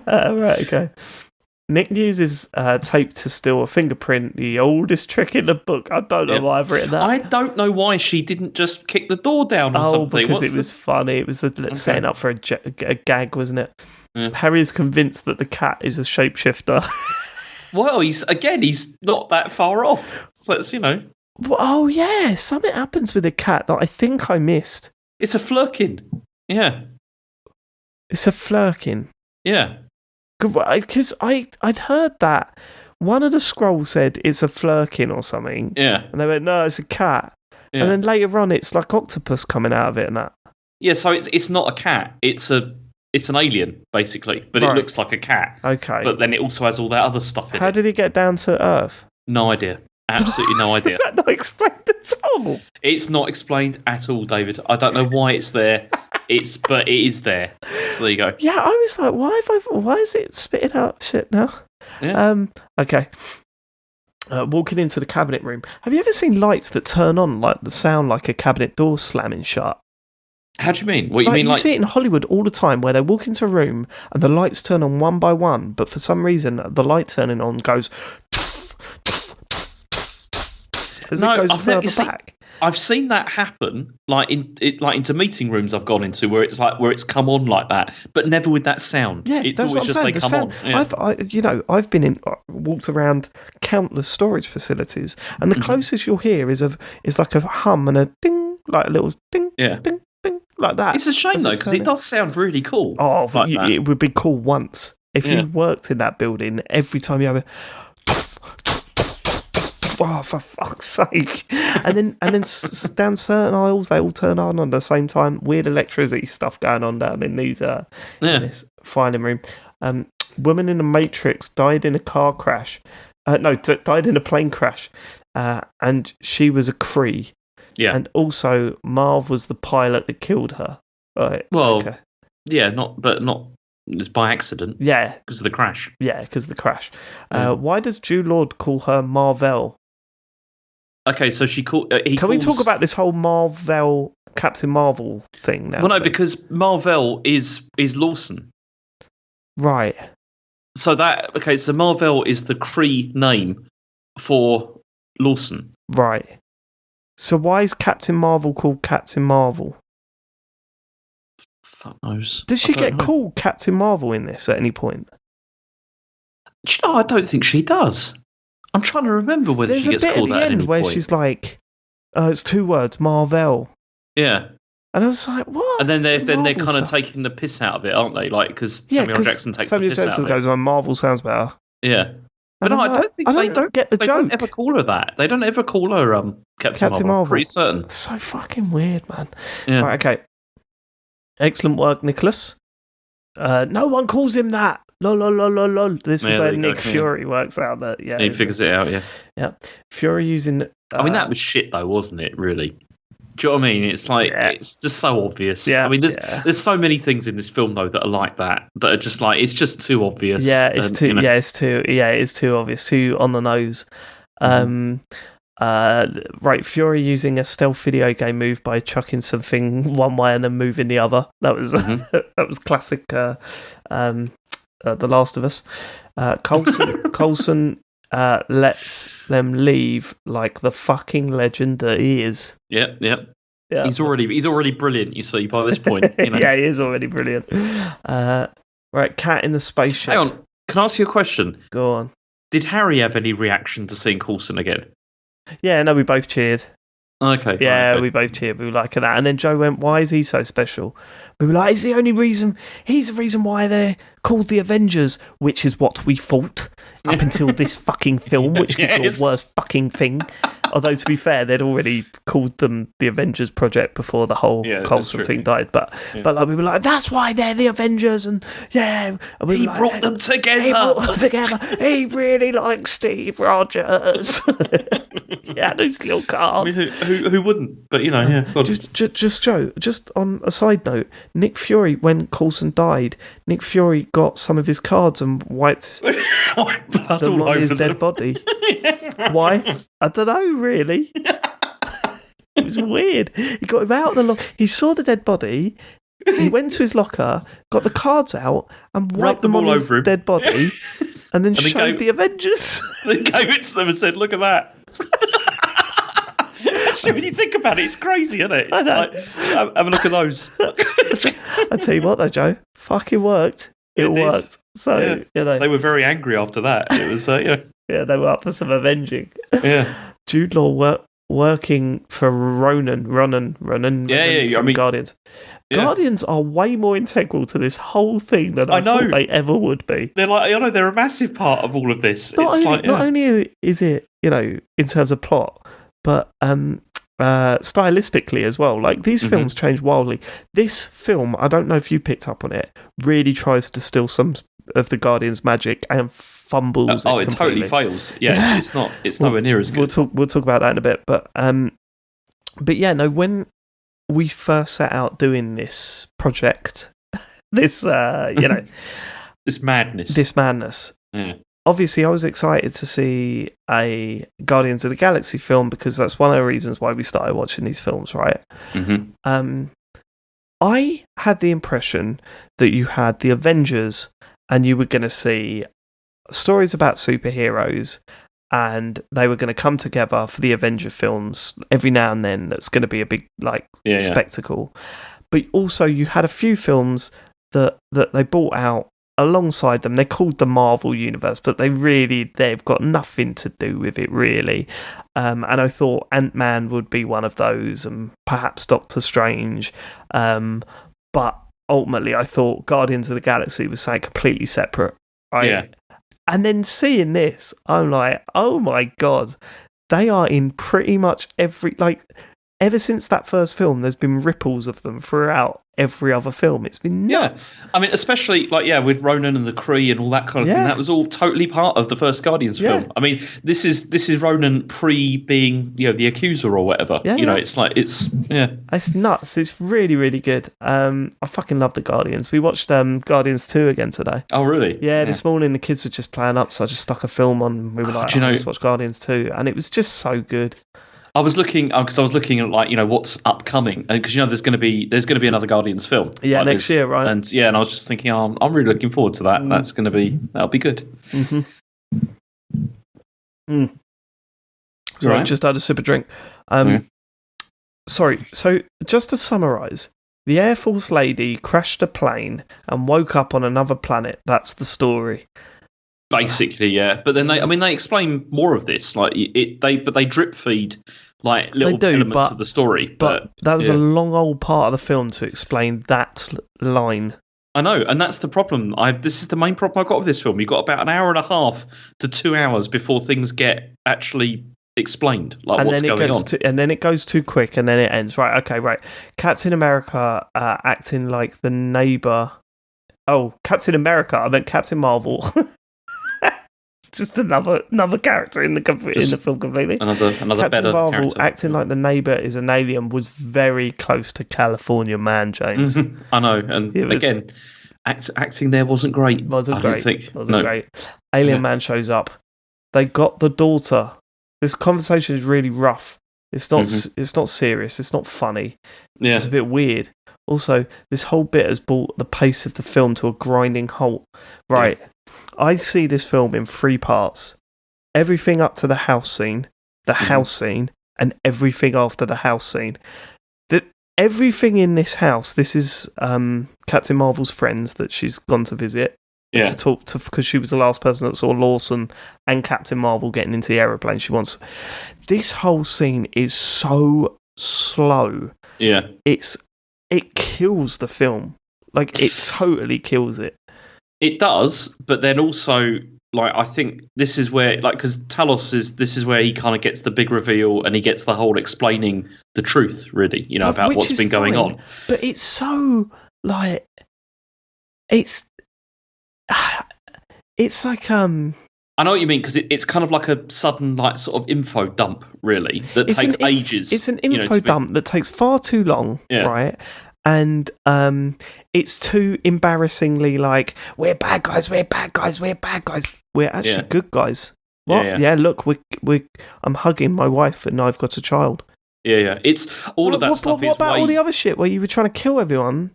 Right. Okay. Nick uses tape to steal a fingerprint, the oldest trick in the book. I don't know why I've written that. I don't know why she didn't just kick the door down or something. Because it was funny. It was setting up for a gag, wasn't it? Yeah. Harry is convinced that the cat is a shapeshifter. Well, he's not that far off. So it's, Well, oh, yeah. Something happens with the cat that I think I missed. It's a flirkin. Yeah. It's a flirkin. Yeah. Because I'd heard that one of the scrolls said it's a flirkin or something. Yeah. And they went, no, it's a cat. Yeah. And then later on, it's like octopus coming out of it and that. Yeah, so it's not a cat. It's an alien, basically. But it looks like a cat. Okay. But then it also has all that other stuff in it. How did it get down to Earth? No idea. Absolutely no idea. Is that not explained at all? It's not explained at all, David. I don't know why it's there. But it is there. So there you go. Yeah, I was like, why is it spitting out shit now? Yeah. Okay. Walking into the cabinet room. Have you ever seen lights that turn on like the sound like a cabinet door slamming shut? How do you mean? What you mean? You see it in Hollywood all the time, where they walk into a room and the lights turn on one by one, but for some reason the light turning on goes as it goes further back. I've seen that happen, like into meeting rooms I've gone into, where it's come on like that, but never with that sound. Yeah, it's that's always what I'm just saying. They come on. Yeah. I've been walked around countless storage facilities, and the closest you'll hear is like a hum and a ding, like a little ding, ding, ding, like that. It's a shame though, because it does sound really cool. Oh, it would be cool once if you worked in that building. Every time you have a oh, for fuck's sake. And then down certain aisles, they all turn on at the same time. Weird electricity stuff going on down in these in this filing room. Woman in the Matrix died in a car crash. Died in a plane crash. And she was a Kree. Yeah. And also, Marv was the pilot that killed her. Right. Well, yeah, not it's by accident. Yeah. Because of the crash. Yeah, because of the crash. Why does Jude Lord call her Marvel? Okay, so she called. Can we talk about this whole Marvel, Captain Marvel thing now? Well, no, because Marvel is Lawson. Right. So so Marvel is the Kree name for Lawson. Right. So why is Captain Marvel called Captain Marvel? Fuck knows. Does she get called Captain Marvel in this at any point? I don't think she does. I'm trying to remember whether she gets called that at any point. There's a bit at the end where she's like, it's 2 words, Marvel. Yeah. And I was like, what? And then they're kind of taking the piss out of it, aren't they? Like, because Samuel Jackson takes the piss out of it. Goes on, Marvel sounds better. Yeah. But no, I don't think they don't get the joke. They don't ever call her that. They don't ever call her Captain Marvel. I'm pretty certain. So fucking weird, man. Yeah. Right, okay. Excellent work, Nicholas. No one calls him that. Lol. This is where Nick Fury works out that. Yeah, he figures it out. Yeah. Yeah. Fury using. I mean, that was shit though, wasn't it? Really. Do you know what I mean? It's like it's just so obvious. Yeah. I mean, there's so many things in this film though that are like that are just like it's just too obvious. Yeah, it's too. You know. Yeah, it's too obvious. Too on the nose. Right, Fury using a stealth video game move by chucking something one way and then moving the other. That was that was classic. The Last of Us. Coulson lets them leave like the fucking legend that he is. Yeah. He's already brilliant. You see by this point. You know? Yeah, he is already brilliant. Right, cat in the spaceship. Hang on, can I ask you a question? Go on. Did Harry have any reaction to seeing Coulson again? Yeah, no, we both cheered. Okay. Yeah, okay. we both cheered. We were like that. And then Joe went, why is he so special? We were like, he's the reason why they're called the Avengers, which is what we thought up until this fucking film, which is your worst fucking thing. Although, to be fair, they'd already called them the Avengers Project before the whole Coulson thing died. But like, we were like, that's why they're the Avengers, and and he brought them together. He brought them together. He really likes Steve Rogers. Yeah, those little cards. I mean, who wouldn't? But just Joe. Just on a side note, Nick Fury, when Coulson died, Nick Fury got some of his cards and wiped them on his dead body. Why? I don't know, really. It was weird. He got him out of the locker. He saw the dead body. He went to his locker, got the cards out, and wiped them on his dead body, and then showed the Avengers. They gave it to them and said, "Look at that." Actually, when you think about it, it's crazy, isn't it? It's like, have a look at those. I tell you what, though, Joe, fucking worked. It worked. So they were very angry after that. It was yeah, they were up for some avenging. Yeah, Jude Law working for Ronan. I mean, Guardians. Yeah. Guardians are way more integral to this whole thing than I thought they ever would be. They're like, they're a massive part of all of this. Not only is it, in terms of plot, but stylistically as well. Like, these films change wildly. This film, I don't know if you picked up on it, really tries to steal some of the Guardians' magic and fumbles. It totally fails. Yeah, it's nowhere near as good. We'll talk about that in a bit. But yeah, no. When we first set out doing this project, this this madness. Yeah. Obviously, I was excited to see a Guardians of the Galaxy film because that's one of the reasons why we started watching these films, right? Mm-hmm. I had the impression that you had the Avengers and you were going to see stories about superheroes and they were going to come together for the Avenger films every now and then. That's going to be a big spectacle. But also you had a few films that they brought out alongside them. They're called the Marvel Universe, but they've got nothing to do with it, really. And I thought Ant-Man would be one of those, and perhaps Doctor Strange. But ultimately, I thought Guardians of the Galaxy was something completely separate. Right? Yeah. And then seeing this, I'm like, oh my God, they are in pretty much ever since that first film, there's been ripples of them throughout every other film. It's been nuts. Yeah. I mean, especially with Ronan and the Kree and all that kind of thing. That was all totally part of the first Guardians film. I mean, this is Ronan pre being the accuser or whatever. It's nuts. It's really, really good. I fucking love the Guardians. We watched Guardians 2 again today. Oh, really? Yeah, this morning the kids were just playing up, so I just stuck a film on. We were like, let's watch Guardians 2, and it was just so good. I was looking because I was looking at what's upcoming, and because there's going to be another Guardians film. Yeah, next year, right? And and I was just thinking, I'm really looking forward to that. That'll be good. Sorry, just had a sip of drink. Sorry. So just to summarise, the Air Force lady crashed a plane and woke up on another planet. That's the story. Basically, yeah. But then they explain more of this. They drip feed little elements of the story. But that was a long old part of the film to explain that line. I know, and that's the problem. This is the main problem I've got with this film. You've got about an hour and a half to 2 hours before things get actually explained, what's going on. And then it goes too quick, and then it ends. Right, okay, right. Captain America acting like the neighbour. Oh, Captain America. I meant Captain Marvel. Just another character in the film completely. Another Captain better Marvel character. Acting like the neighbour is an alien was very close to California Man, James. I know, and again, acting there wasn't great. Wasn't great. Alien Man shows up. They got the daughter. This conversation is really rough. It's not. It's not serious. It's not funny. It's a bit weird. Also, this whole bit has brought the pace of the film to a grinding halt. Right. Yeah. I see this film in 3 parts. Everything up to the house scene, house scene, and everything after the house scene. Everything in this house, this is Captain Marvel's friends that she's gone to visit to talk to, because she was the last person that saw Lawson and Captain Marvel getting into the aeroplane. This whole scene is so slow. Yeah. It's it kills the film. Like, it totally kills it. It does, but then also, like, I think this is where, like, because this is where he kind of gets the big reveal, and he gets the whole explaining the truth, really, about what's been going on. But it's so, like, it's like, I know what you mean, because it's kind of like a sudden, like, sort of info dump, really, that takes ages. It's an info dump that takes far too long, right? And it's too embarrassingly like, we're bad guys. We're actually good guys. What? Yeah, look, I'm hugging my wife and I've got a child. Yeah. It's all of that stuff. What about all the other shit where you were trying to kill everyone?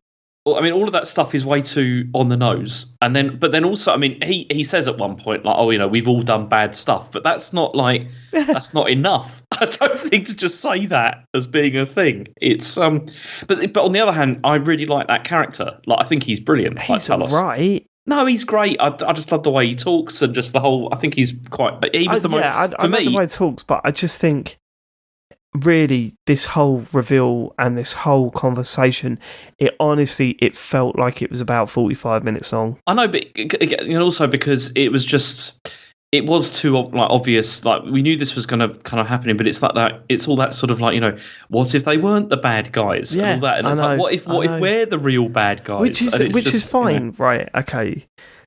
Well, I mean, all of that stuff is way too on the nose, but then also, I mean, he says at one point, like, oh, we've all done bad stuff, but that's not that's not enough. I don't think to just say that as being a thing. It's but on the other hand, I really like that character. Like, I think he's brilliant. He's right. No, he's great. I just love the way he talks and just the whole. I think he's quite. He was the most. I like the way he talks, but I just think, really, this whole reveal and this whole conversation, it felt like it was about 45 minutes long. I know, but also because it was too, like, obvious. Like, we knew this was going to kind of happen, but it's like that. It's all that sort of, like, what if they weren't the bad guys and all that? And it's like, what if we're the real bad guys? Which is fine, right? Okay.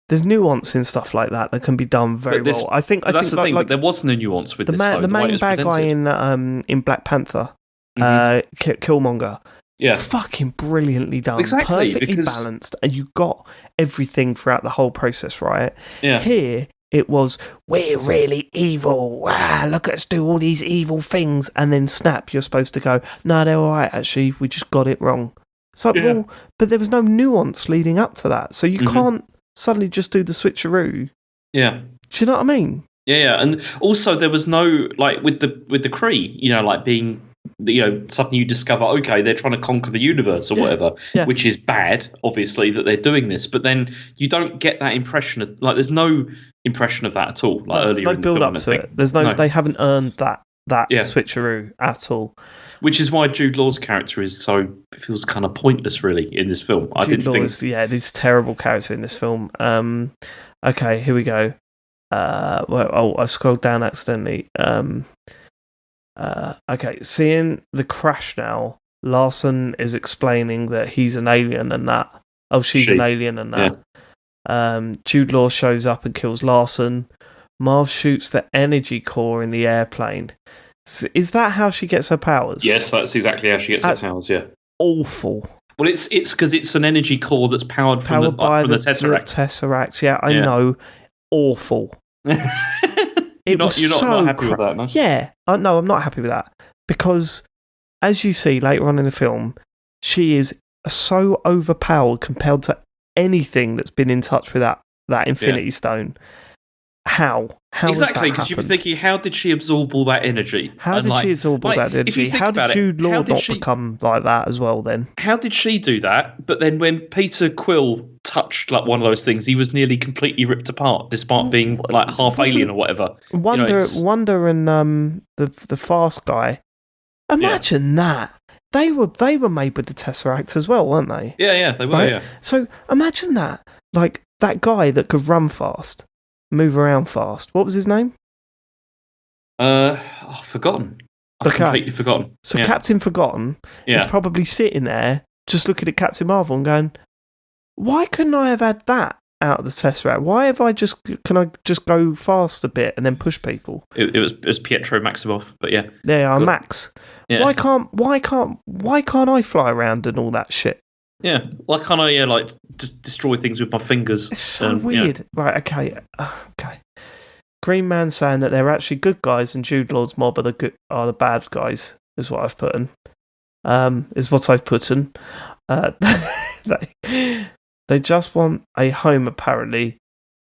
There's nuance in stuff like that can be done very well. I think that's the thing. But there wasn't a nuance with the main bad guy in Black Panther, Killmonger. Yeah, fucking brilliantly done. Exactly, perfectly balanced, and you got everything throughout the whole process, right? Yeah. Here it was, we're really evil. Wow, look at us do all these evil things, and then snap, you're supposed to go, no, they're all right. Actually, we just got it wrong. It's like, well, but there was no nuance leading up to that, so you can't suddenly just do the switcheroo. Yeah. Do you know what I mean? Yeah, and also there was no, like, with the Kree, like, being, something you discover, okay, they're trying to conquer the universe or whatever, which is bad, obviously, that they're doing this, but then you don't get that impression of, like, there's no impression of that at all, like, earlier in the film. There's no build up to it. There's no, they haven't earned that switcheroo at all. Which is why Jude Law's character feels kind of pointless, really, in this film. This terrible character in this film. Okay, here we go. I scrolled down accidentally. Okay, seeing the crash now, Larson is explaining that he's an alien and that. Oh, she's an alien and that. Yeah. Jude Law shows up and kills Larson. Marv shoots the energy core in the airplane. Is that how she gets her powers? Yes, that's exactly how she gets her powers, yeah. Awful. Well, it's because it's an energy core that's powered by the Tesseract. The Tesseract, yeah, I know. Awful. You're not happy with that, no? Yeah. No, I'm not happy with that. Because, as you see later on in the film, she is so overpowered compared to anything that's been in touch with that Infinity Stone. How exactly? Because you'd be thinking, how did she absorb all that energy? How did she absorb all that energy? How did Jude Law not become like that as well? Then how did she do that? But then when Peter Quill touched, like, one of those things, he was nearly completely ripped apart, despite being, like, half alien or whatever. Wonder and the Fast guy. Imagine that. They were made with the Tesseract as well, weren't they? Yeah, they were. Right? Yeah. So imagine that, like, that guy that could run fast. Move around fast. What was his name? I've forgotten. I've completely forgotten. So Captain Forgotten is probably sitting there just looking at Captain Marvel and going, why couldn't I have had that out of the Tesseract? Why have I can I just go fast a bit and then push people? It was Pietro Maximoff, but yeah. Yeah, Max. Yeah. Why can't I fly around and all that shit? Yeah, why can't I like just destroy things with my fingers? It's so weird. Yeah. Right, okay. Green Man saying that they're actually good guys and Jude Law's mob are the bad guys, is what I've put in. They just want a home, apparently,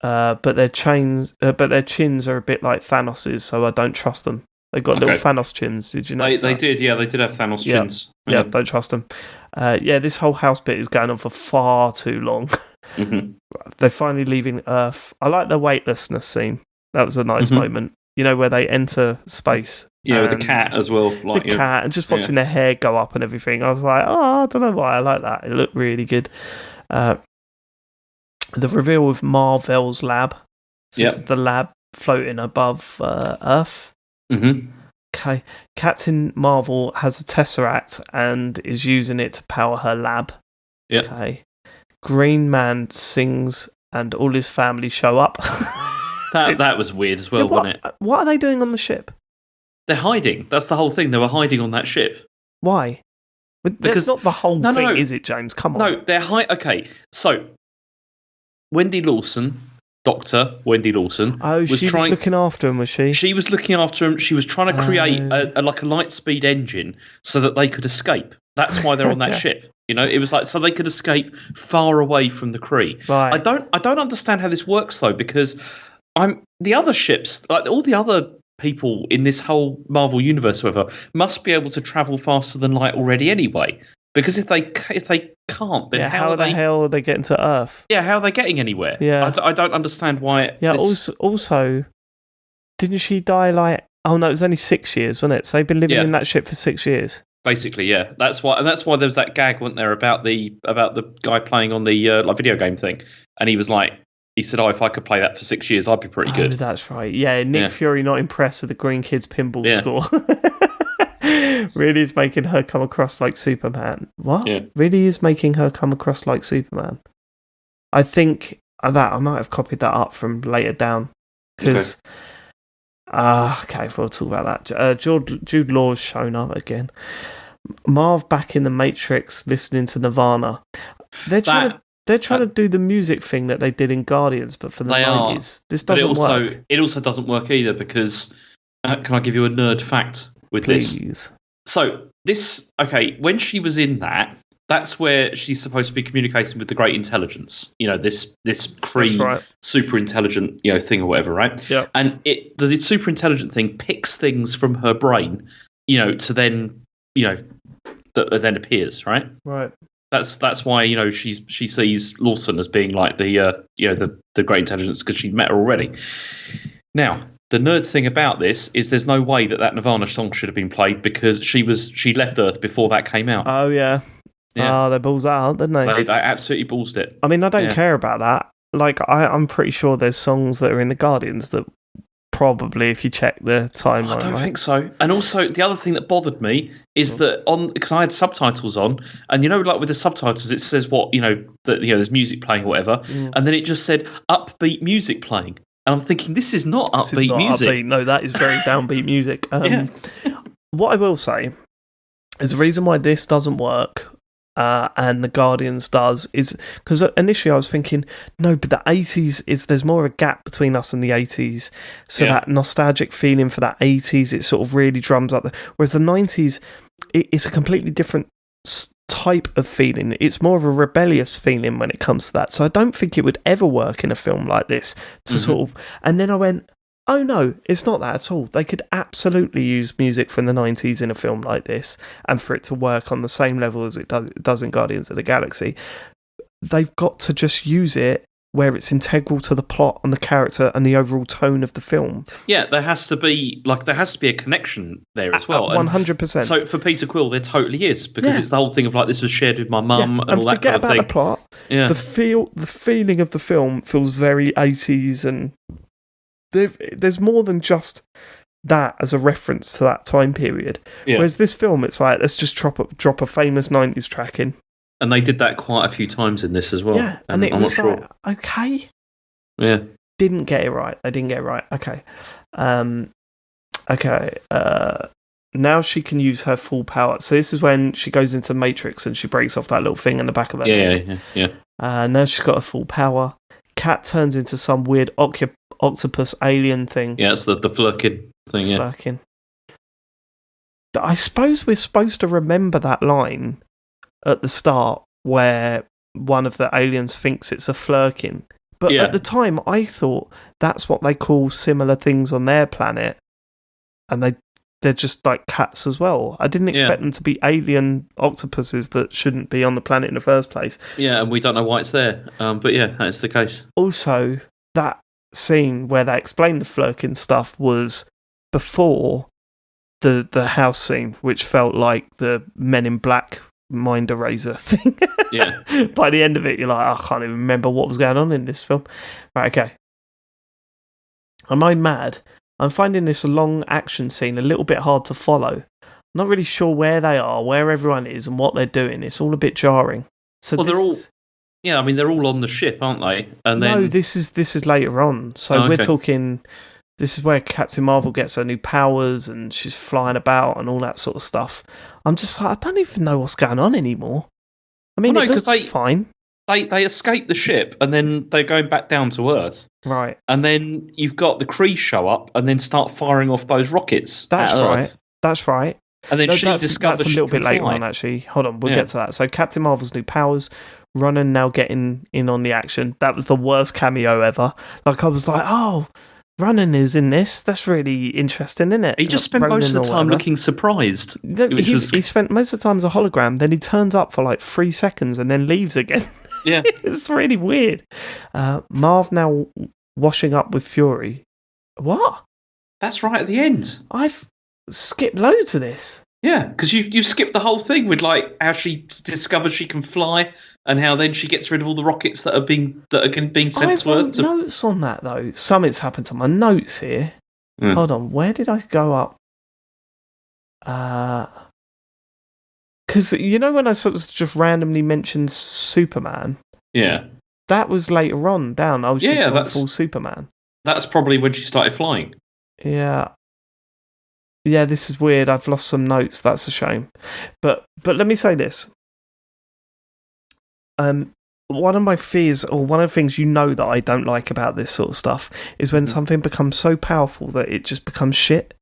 but their chins are a bit like Thanos's, so I don't trust them. They got little Thanos chins. Did you know? They did, yeah. They did have Thanos chins. Yeah, don't trust them. This whole house bit is going on for far too long. Mm-hmm. They're finally leaving Earth. I like the weightlessness scene. That was a nice moment. You know, where they enter space Yeah, with the cat as well. Like, the cat, and just watching their hair go up and everything. I was like, oh, I don't know why I like that. It looked really good. The reveal of Marvel's lab. So this is the lab floating above Earth. Mm-hmm. Okay. Captain Marvel has a Tesseract and is using it to power her lab. Yep. Okay. Green Man sings and all his family show up. That was weird as well, wasn't it? What are they doing on the ship? They're hiding. That's the whole thing. They were hiding on that ship. Why? That's not the whole thing, is it, James? Come on. No, they're Okay, so Wendy Lawson, Dr. Wendy Lawson. Oh, she was looking after him, was she? She was looking after him. She was trying to create a light speed engine so that they could escape. That's why they're on that ship. You know, it was like so they could escape far away from the Kree. Right. I don't understand how this works though, because the other ships, like all the other people in this whole Marvel universe, or whatever, must be able to travel faster than light already anyway. Because if they can't, then how the hell are they getting to Earth? Yeah, how are they getting anywhere? Yeah, I don't understand why. Yeah. Also, didn't she die like? Oh no, it was only 6 years, wasn't it? So they've been living in that ship for 6 years. Basically, yeah. That's why there was that gag, wasn't there, about the guy playing on the video game thing, and he said, "Oh, if I could play that for 6 years, I'd be pretty good." That's right. Yeah, Nick Fury not impressed with the Green Kids pinball score. Really is making her come across like Superman. What? Yeah. Really is making her come across like Superman. I think that I might have copied that up from later down. Because, okay, we'll talk about that. Jude Law's shown up again. Marv back in the Matrix listening to Nirvana. They're trying to do the music thing that they did in Guardians, but for the 90s. This doesn't work. It also doesn't work either because, can I give you a nerd fact with this? So, when she was in that's where she's supposed to be communicating with the Great Intelligence. You know, this Kree super intelligent, thing or whatever, right? Yeah. And the super intelligent thing picks things from her brain, to then, that then appears, right? Right. That's why she sees Lawson as being like the Great Intelligence because she'd met her already. Now, the nerd thing about this is there's no way that Nirvana song should have been played because she left Earth before that came out. Oh yeah. Oh, they balls out, didn't they? They absolutely ballsed it. I mean, I don't care about that. Like, I'm pretty sure there's songs that are in the Guardians that probably, if you check the timeline, I don't think so. And also, the other thing that bothered me is that because I had subtitles on, and like with the subtitles, it says there's music playing or whatever, and then it just said upbeat music playing. And I'm thinking, this is not upbeat music. Upbeat. No, that is very downbeat music. What I will say is the reason why this doesn't work and the Guardians does is because initially I was thinking, no, but the 80s there's more of a gap between us and the 80s. So that nostalgic feeling for that 80s, it sort of really drums up. Whereas the 90s, it's a completely different type of feeling. It's more of a rebellious feeling when it comes to that. So I don't think it would ever work in a film like this to sort of. And then I went, oh no, it's not that at all. They could absolutely use music from the 90s in a film like this, and for it to work on the same level as it does in Guardians of the Galaxy. They've got to just use it where it's integral to the plot and the character and the overall tone of the film. Yeah, there has to be a connection there as well. 100%. So for Peter Quill, there totally is, because it's the whole thing of like, this was shared with my mum and all that kind of thing. Forget about the plot. Yeah. The feeling of the film feels very 80s, and there's more than just that as a reference to that time period. Yeah. Whereas this film, it's like, let's just drop a famous 90s track in. And they did that quite a few times in this as well. Yeah, and it was like, okay. Yeah. Didn't get it right. I didn't get it right. Okay. Now she can use her full power. So this is when she goes into Matrix and she breaks off that little thing in the back of her head. Yeah. Now she's got her full power. Cat turns into some weird octopus alien thing. Yeah, it's the flirking thing, Flirking. I suppose we're supposed to remember that line at the start where one of the aliens thinks it's a flirkin. But at the time, I thought that's what they call similar things on their planet. And they're just like cats as well. I didn't expect them to be alien octopuses that shouldn't be on the planet in the first place. Yeah, and we don't know why it's there. But yeah, that's the case. Also, that scene where they explained the flirkin stuff was before the house scene, which felt like the Men in Black mind eraser thing. Yeah. By the end of it, you're like, I can't even remember what was going on in this film. Right, okay. Am I mad? I'm finding this long action scene a little bit hard to follow. I'm not really sure where they are, where everyone is, and what they're doing. It's all a bit jarring. So they're all... Yeah, I mean, they're all on the ship, aren't they? And then... No, this is later on. So we're talking... This is where Captain Marvel gets her new powers and she's flying about and all that sort of stuff. I'm just like, I don't even know what's going on anymore. I mean, it looks fine. They escape the ship and then they're going back down to Earth. Right. And then you've got the Kree show up and then start firing off those rockets. That's right. Earth. That's right. And then she discovers that's a little bit later on, actually. Hold on, we'll get to that. So Captain Marvel's new powers, Ronan now getting in on the action. That was the worst cameo ever. Like, I was like, oh, Ronan is in this. That's really interesting, isn't it? He just spent most of the time looking surprised. He spent most of the time as a hologram, then he turns up for like 3 seconds and then leaves again. Yeah. It's really weird. Marv now washing up with Fury. What? That's right at the end. I've skipped loads of this. Yeah, because you skipped the whole thing with like how she discovers she can fly and how then she gets rid of all the rockets that are being sent to Earth. I've notes on that though. Something's happened to my notes here. Hold on, where did I go up? Because you know when I sort of just randomly mentioned Superman. Yeah. That was later on down. I was that's full Superman. That's probably when she started flying. Yeah. Yeah, this is weird. I've lost some notes. That's a shame. But let me say this. One of my fears, or one of the things that I don't like about this sort of stuff, is when something becomes so powerful that it just becomes shit.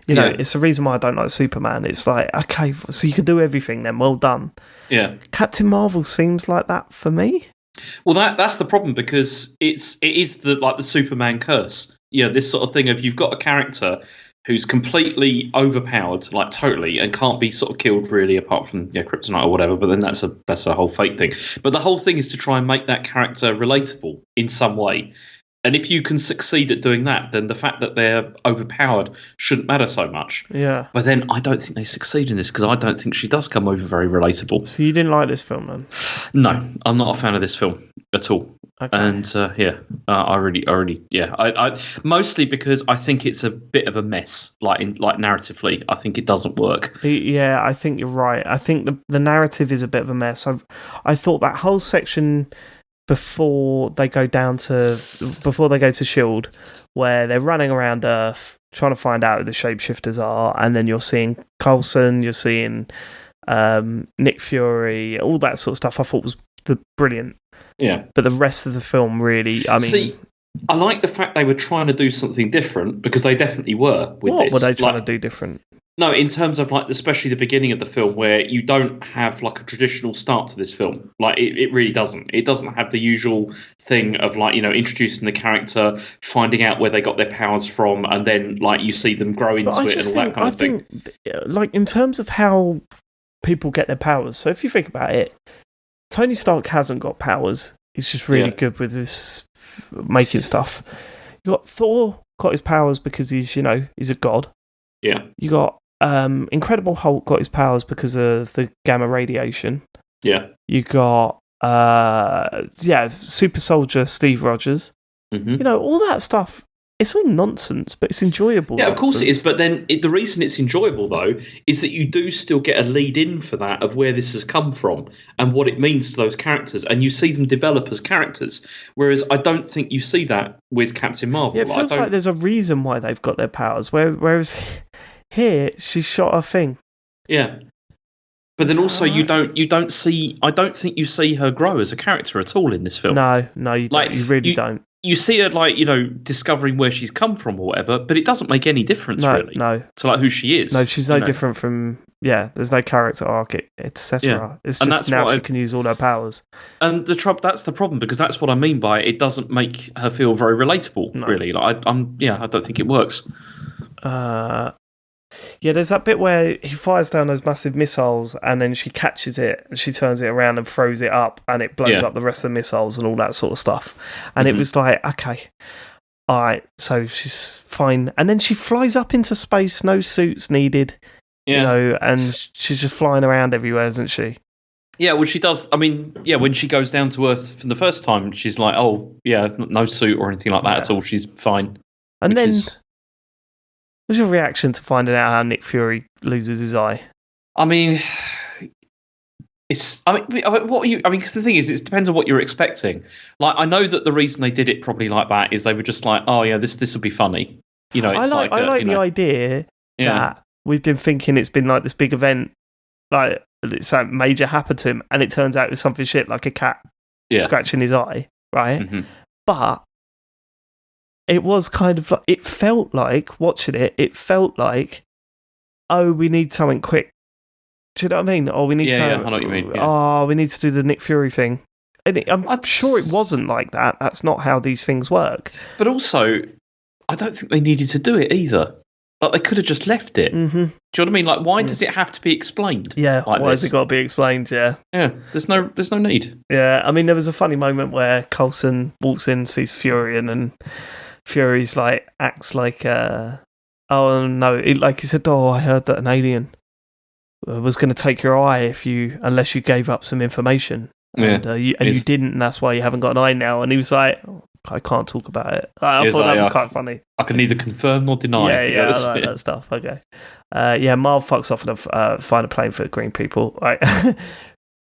You know, it's the reason why I don't like Superman. It's like, okay, so you can do everything then, well done. Yeah. Captain Marvel seems like that for me. Well, that's the problem, because it is the Superman curse. Yeah, this sort of thing of you've got a character who's completely overpowered, like totally, and can't be sort of killed really, apart from kryptonite or whatever. But then that's a whole fake thing. But the whole thing is to try and make that character relatable in some way. And if you can succeed at doing that, then the fact that they're overpowered shouldn't matter so much. Yeah. But then I don't think they succeed in this, because I don't think she does come over very relatable. So you didn't like this film then? No, I'm not a fan of this film at all. Okay. And I really, I mostly because I think it's a bit of a mess, like narratively. I think it doesn't work. Yeah, I think you're right. I think the narrative is a bit of a mess. I thought that whole section before they go to S.H.I.E.L.D., where they're running around Earth trying to find out who the shapeshifters are, and then you're seeing Coulson, you're seeing Nick Fury, all that sort of stuff. I thought was brilliant. Yeah. But the rest of the film really, See, I like the fact they were trying to do something different, because they definitely were with what this. What were they trying to do different? No, in terms of like, especially the beginning of the film, where you don't have like a traditional start to this film. Like it really doesn't. It doesn't have the usual thing of like, introducing the character, finding out where they got their powers from, and then like you see them grow into it and all that kind of thing. I think, like in terms of how people get their powers. So if you think about it, Tony Stark hasn't got powers. He's just really good with this making stuff. You got Thor got his powers because he's a god. Yeah. You got Incredible Hulk got his powers because of the gamma radiation. Yeah. You got Super Soldier Steve Rogers. Mm-hmm. All that stuff. It's all nonsense, but it's enjoyable. Yeah, of course it is. But then the reason it's enjoyable, though, is that you do still get a lead in for that of where this has come from and what it means to those characters, and you see them develop as characters. Whereas I don't think you see that with Captain Marvel. Yeah, it feels like there's a reason why they've got their powers. Whereas here, she shot a thing. Yeah. But then also I don't think you see her grow as a character at all in this film. No, you don't. You really don't. You see her discovering where she's come from or whatever, but it doesn't make any difference really. No. To like who she is. No, she's no different from there's no character arc, etc. Yeah. It's just now she can use all her powers. And that's the problem, because that's what I mean by it doesn't make her feel very relatable, really. Like I don't think it works. Yeah, there's that bit where he fires down those massive missiles and then she catches it and she turns it around and throws it up and it blows up the rest of the missiles and all that sort of stuff. And it was like, okay, all right, so she's fine. And then she flies up into space, no suits needed, and she's just flying around everywhere, isn't she? Yeah, well, she does. I mean, when she goes down to Earth for the first time, she's like, oh, yeah, no suit or anything like that at all. She's fine. And then, what's your reaction to finding out how Nick Fury loses his eye? I mean, what are you? I mean, because the thing is, it depends on what you're expecting. Like, I know that the reason they did it probably like that is they were just like, oh yeah, this will be funny. It's I like the idea that we've been thinking it's been like this big event, like something major happened to him, and it turns out it was something shit like a cat scratching his eye, right? Mm-hmm. But it was kind of like, it felt like watching it. It felt like, oh, we need something quick. Do you know what I mean? Oh, we need I know what you mean. Yeah. Oh, we need to do the Nick Fury thing. And I'm sure it wasn't like that. That's not how these things work. But also, I don't think they needed to do it either. Like, they could have just left it. Mm-hmm. Do you know what I mean? Like, why does it have to be explained? Yeah, why has it got to be explained? Yeah. Yeah, there's no need. Yeah, I mean, there was a funny moment where Coulson walks in, sees Fury, and Fury's like, acts like, oh no, like he said, oh, I heard that an alien was going to take your eye unless you gave up some information. And, you didn't, and that's why you haven't got an eye now. And he was like, oh, I can't talk about it. I thought that was quite funny. I can neither confirm nor deny. Yeah, I like that stuff. Okay. Marv fucks off and find a plane for green people. Right.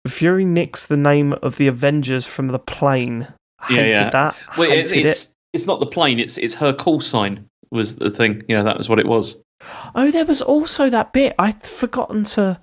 Fury nicks the name of the Avengers from the plane. Hated that. Well, it's not the plane. It's her call sign was the thing. That was what it was. Oh, there was also that bit I'd forgotten to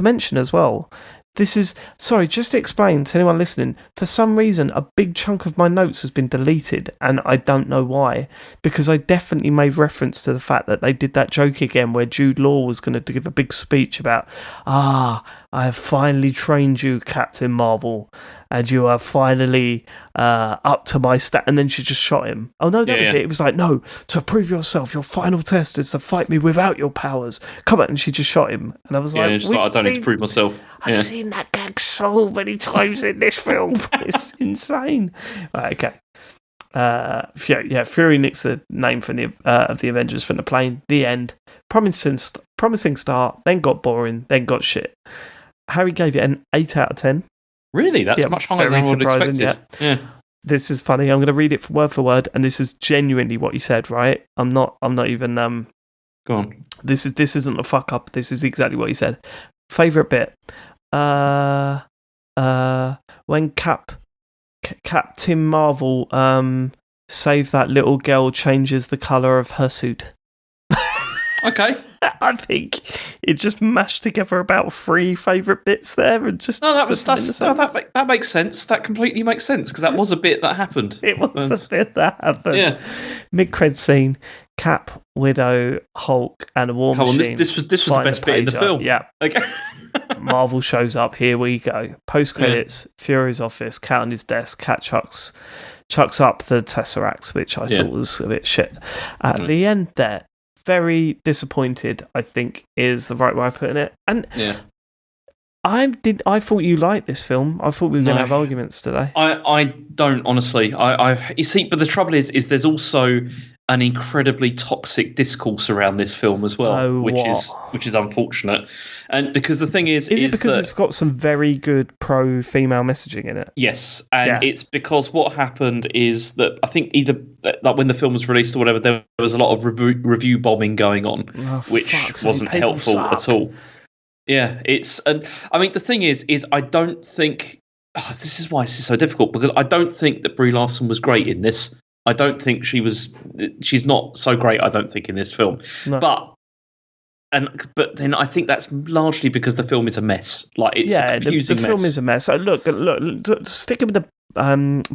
mention as well. This is, sorry, just to explain to anyone listening, for some reason, a big chunk of my notes has been deleted, and I don't know why, because I definitely made reference to the fact that they did that joke again where Jude Law was going to give a big speech about, I have finally trained you, Captain Marvel, and you are finally up to my stat. And then she just shot him. Oh, no, that was it. It was like, no, to prove yourself, your final test is to fight me without your powers. Come on. And she just shot him. And I was like, I don't need to prove myself. I've seen that gag so many times in this film. It's insane. Right, okay. Fury nicks the name from of the Avengers from the plane. The end. Promising start, then got boring, then got shit. Harry gave it an 8 out of 10. Really? That's much higher than I would have expected. Yeah. This is funny. I'm going to read it for word, and this is genuinely what he said, right? I'm not even Go on. This isn't a fuck up. This is exactly what he said. Favorite bit. When Captain Marvel save that little girl changes the colour of her suit. Okay. I think it just mashed together about 3 favourite bits there, and just that makes sense. That completely makes sense because that was a bit that happened. It was a bit that happened. Yeah. Mid-cred scene: Cap, Widow, Hulk, and a War Machine. This was the best bit in the film. Yeah. Okay. Marvel shows up. Here we go. Post credits. Fury's office. Cat on his desk. Cat chucks up the Tesseracts, which I thought was a bit shit. At the end there. Very disappointed, I think, is the right way of putting it. And I thought you liked this film. I thought we were going to have arguments today. I don't, honestly. You see, but the trouble is there's also an incredibly toxic discourse around this film as well, which is unfortunate. And because the thing is it because it's got some very good pro-female messaging in it? Yes, and it's because what happened is that I think either like when the film was released or whatever, there was a lot of review bombing going on, which wasn't helpful at all. Yeah, I mean the thing is I don't think this is why this is so difficult, because I don't think that Brie Larson was great in this. I don't think she's not so great, I don't think, in this film. No. But then I think that's largely because the film is a mess. Like, it's a confusing mess. The film is a mess. So look, sticking with the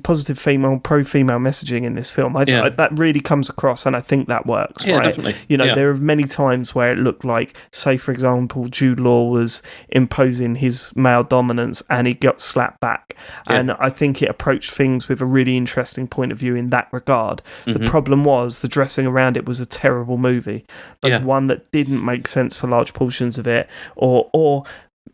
positive pro-female messaging in this film, that really comes across, and I think that works. Yeah, right? Definitely. There are many times where it looked like, say, for example, Jude Law was imposing his male dominance and he got slapped back. Yeah. And I think it approached things with a really interesting point of view in that regard. Mm-hmm. The problem was the dressing around it was a terrible movie, one that didn't make sense for large portions of it, or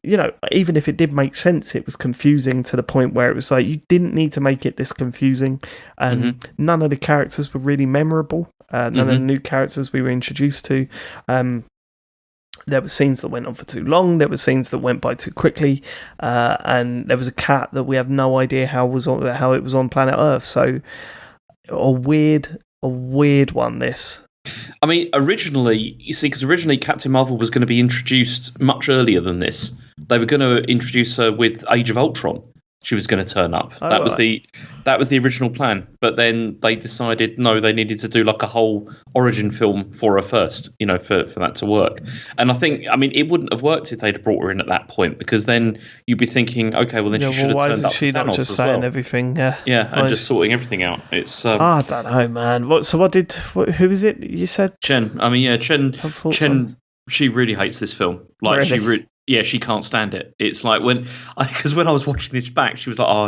even if it did make sense, it was confusing to the point where it was like, you didn't need to make it this confusing. None of the characters were really memorable. None of the new characters we were introduced to. There were scenes that went on for too long. There were scenes that went by too quickly, and there was a cat that we have no idea how it was on planet Earth. So a weird one. This. I mean, originally Captain Marvel was going to be introduced much earlier than this. They were going to introduce her with Age of Ultron. She was going to turn up. That was the original plan. But then they decided no, they needed to do like a whole origin film for her first, for that to work. And I mean, it wouldn't have worked if they'd brought her in at that point, because then you'd be thinking, okay, well then she should have turned up. She not just saying everything? Yeah, and just sorting everything out. It's I don't know, man. Who is it? You said Chen. I mean, yeah, Chen. She really hates this film. Like really? She can't stand it. It's like when I was watching this back, she was like, "Oh,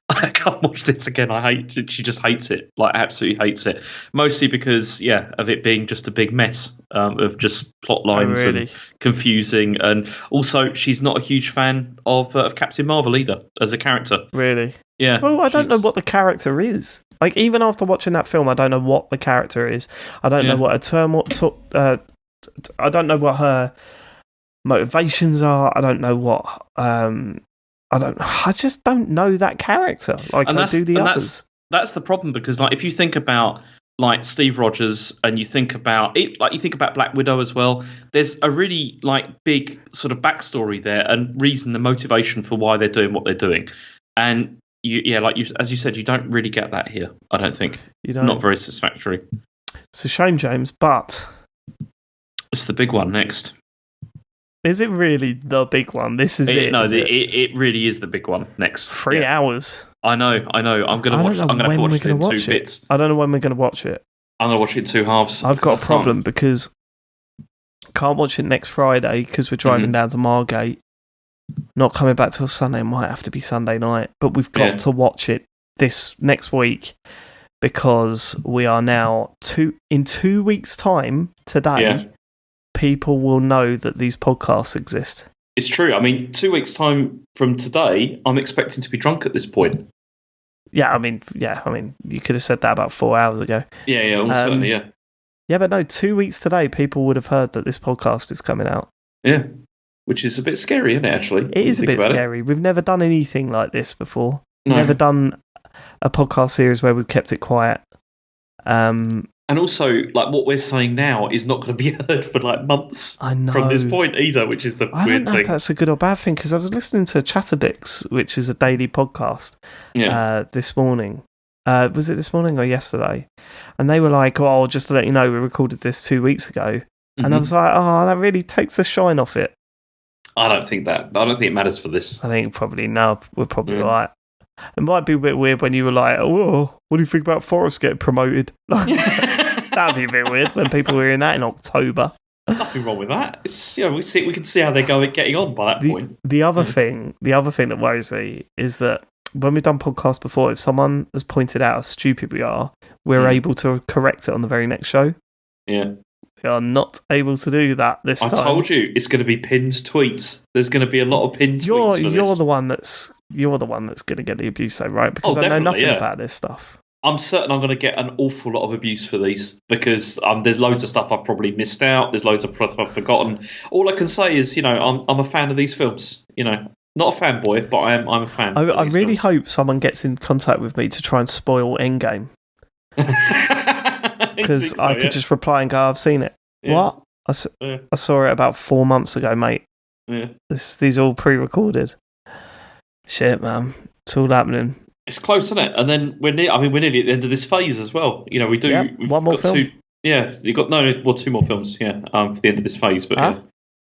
I can't watch this again. I hate it." She just hates it, like absolutely hates it. Mostly because, of it being just a big mess of just plot lines and confusing, and also she's not a huge fan of Captain Marvel either as a character. Really? Yeah. Well, I don't know what the character is. Like, even after watching that film, I don't know what the character is. I don't know what a term. I don't know what her motivations are. I don't know what. I just don't know that character like I do the others. That's the problem, because like if you think about like Steve Rogers and you think about it, like you think about Black Widow as well, there's a really like big sort of backstory there and reason, the motivation for why they're doing what they're doing. And as you said, you don't really get that here. I don't think. You don't. Not very satisfactory. It's a shame, James, but it's the big one next. Is it really the big one? This is it. No, it really is the big one next. 3 hours. I know. I'm going to watch. I'm going to have to watch it in 2 bits. I don't know when we're going to watch it. I'm going to watch it in 2 halves. I've got a problem because I can't watch it next Friday because we're driving down to Margate. Not coming back till Sunday. It might have to be Sunday night, but we've got to watch it this next week because we are now in 2 weeks' time today. Yeah. People will know that these podcasts exist. It's true. I mean, 2 weeks' time from today, I'm expecting to be drunk at this point. Yeah, I mean, you could have said that about 4 hours ago. Yeah, certainly, yeah. Yeah, but no, 2 weeks today, people would have heard that this podcast is coming out. Yeah, which is a bit scary, isn't it, actually? It is a bit scary. We've never done anything like this before. No. Never done a podcast series where we've kept it quiet. And also, like, what we're saying now is not going to be heard for, like, months from this point either, which is the weird thing. I don't know if that's a good or bad thing, because I was listening to Chatterbix, which is a daily podcast, this morning. Was it this morning or yesterday? And they were like, oh, just to let you know, we recorded this 2 weeks ago. And I was like, oh, that really takes the shine off it. I don't think it matters for this. I think we're probably right. It might be a bit weird when you were like, oh, what do you think about Forrest getting promoted? That'd be a bit weird when people were hearing that in October. Nothing wrong with that. It's, we can see how they're getting on by that point. The other thing that worries me is that when we've done podcasts before, if someone has pointed out how stupid we are, we're able to correct it on the very next show. Yeah. We are not able to do that this time. I told you it's going to be pinned tweets. There's going to be a lot of pinned tweets for this. You're the one that's going to get the abuse, though, right? Because I know nothing about this stuff. I'm certain I'm going to get an awful lot of abuse for these because there's loads of stuff I've probably missed out. There's loads of stuff I've forgotten. All I can say is, I'm a fan of these films. Not a fanboy, but I'm a fan. I really hope someone gets in contact with me to try and spoil Endgame. Because I could just reply and go, I've seen it. Yeah. What? I saw it about 4 months ago, mate. Yeah. These are all pre-recorded. Shit, man. It's all happening. It's close, isn't it? And then we're nearly at the end of this phase as well. We do. Yeah, one more film. You got 2 more films. Yeah, for the end of this phase. But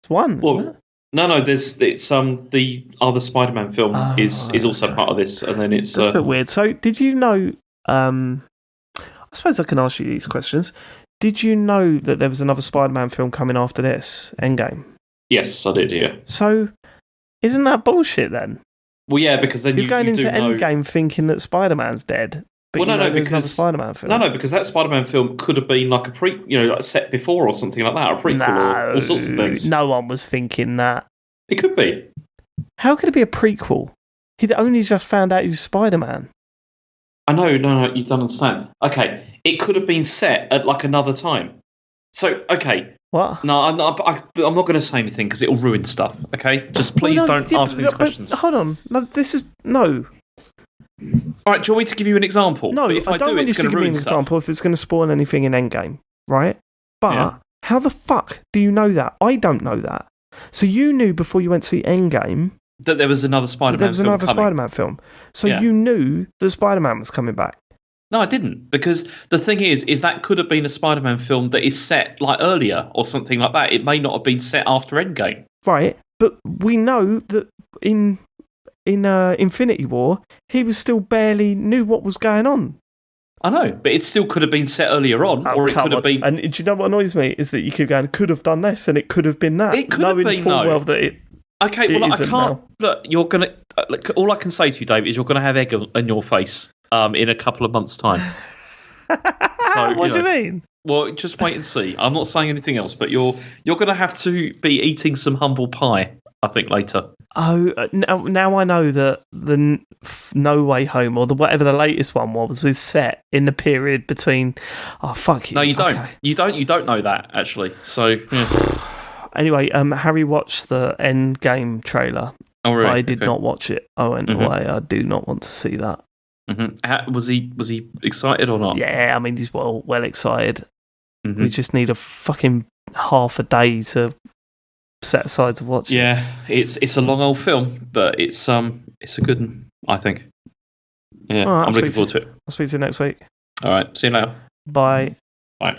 it's one. Well, no. It's the other Spider-Man film is also part of this, and then it's a bit weird. So, did you know? I suppose I can ask you these questions. Did you know that there was another Spider-Man film coming after this, Endgame? Yes, I did. Yeah. So, isn't that bullshit then? Well, yeah, because then you're going into Endgame thinking that Spider-Man's dead. But there's another Spider-Man film. No, because that Spider-Man film could have been like a like set before or something like that, a prequel or all sorts of things. No one was thinking that. It could be. How could it be a prequel? He'd only just found out he was Spider-Man. I know, no, you don't understand. Okay, it could have been set at like another time. So, okay. What? No, I'm not going to say anything because it'll ruin stuff, okay? Just please don't ask me these questions. Hold on. No, this is... No. All right, do you want me to give you an example? No, I don't want you to give me an example if it's going to spoil anything in Endgame, right? But how the fuck do you know that? I don't know that. So you knew before you went to see Endgame... that there was another Spider-Man film. So you knew that Spider-Man was coming back. No, I didn't, because the thing is that could have been a Spider-Man film that is set like earlier or something like that. It may not have been set after Endgame. Right, but we know that in Infinity War, he was still barely knew what was going on. I know, but it still could have been set earlier on, or it could have been... And do you know what annoys me? Is that you keep going, could have done this, and it could have been that. It could have been, well that it... Okay, well, I can't... Now. Look, you're going to... all I can say to you, Dave, is you're going to have egg in your face in a couple of months' time. So, what do you mean? Well, just wait and see. I'm not saying anything else, but you're going to have to be eating some humble pie, I think, later. Oh, now I know that the No Way Home, or whatever the latest one was set in the period between... Oh, fuck you. No, you don't. Okay. You don't know that, actually. So, yeah. Anyway, Harry watched the Endgame trailer. Oh, really? I did not watch it. I went away. I do not want to see that. Mm-hmm. Was he excited or not? Yeah, I mean, he's well excited. We just need a fucking half a day to set aside to watch it. Yeah, it's a long old film, but it's a good one, I think. Yeah, right, I'm looking forward to it. I'll speak to you next week. All right, see you later. Bye. Bye.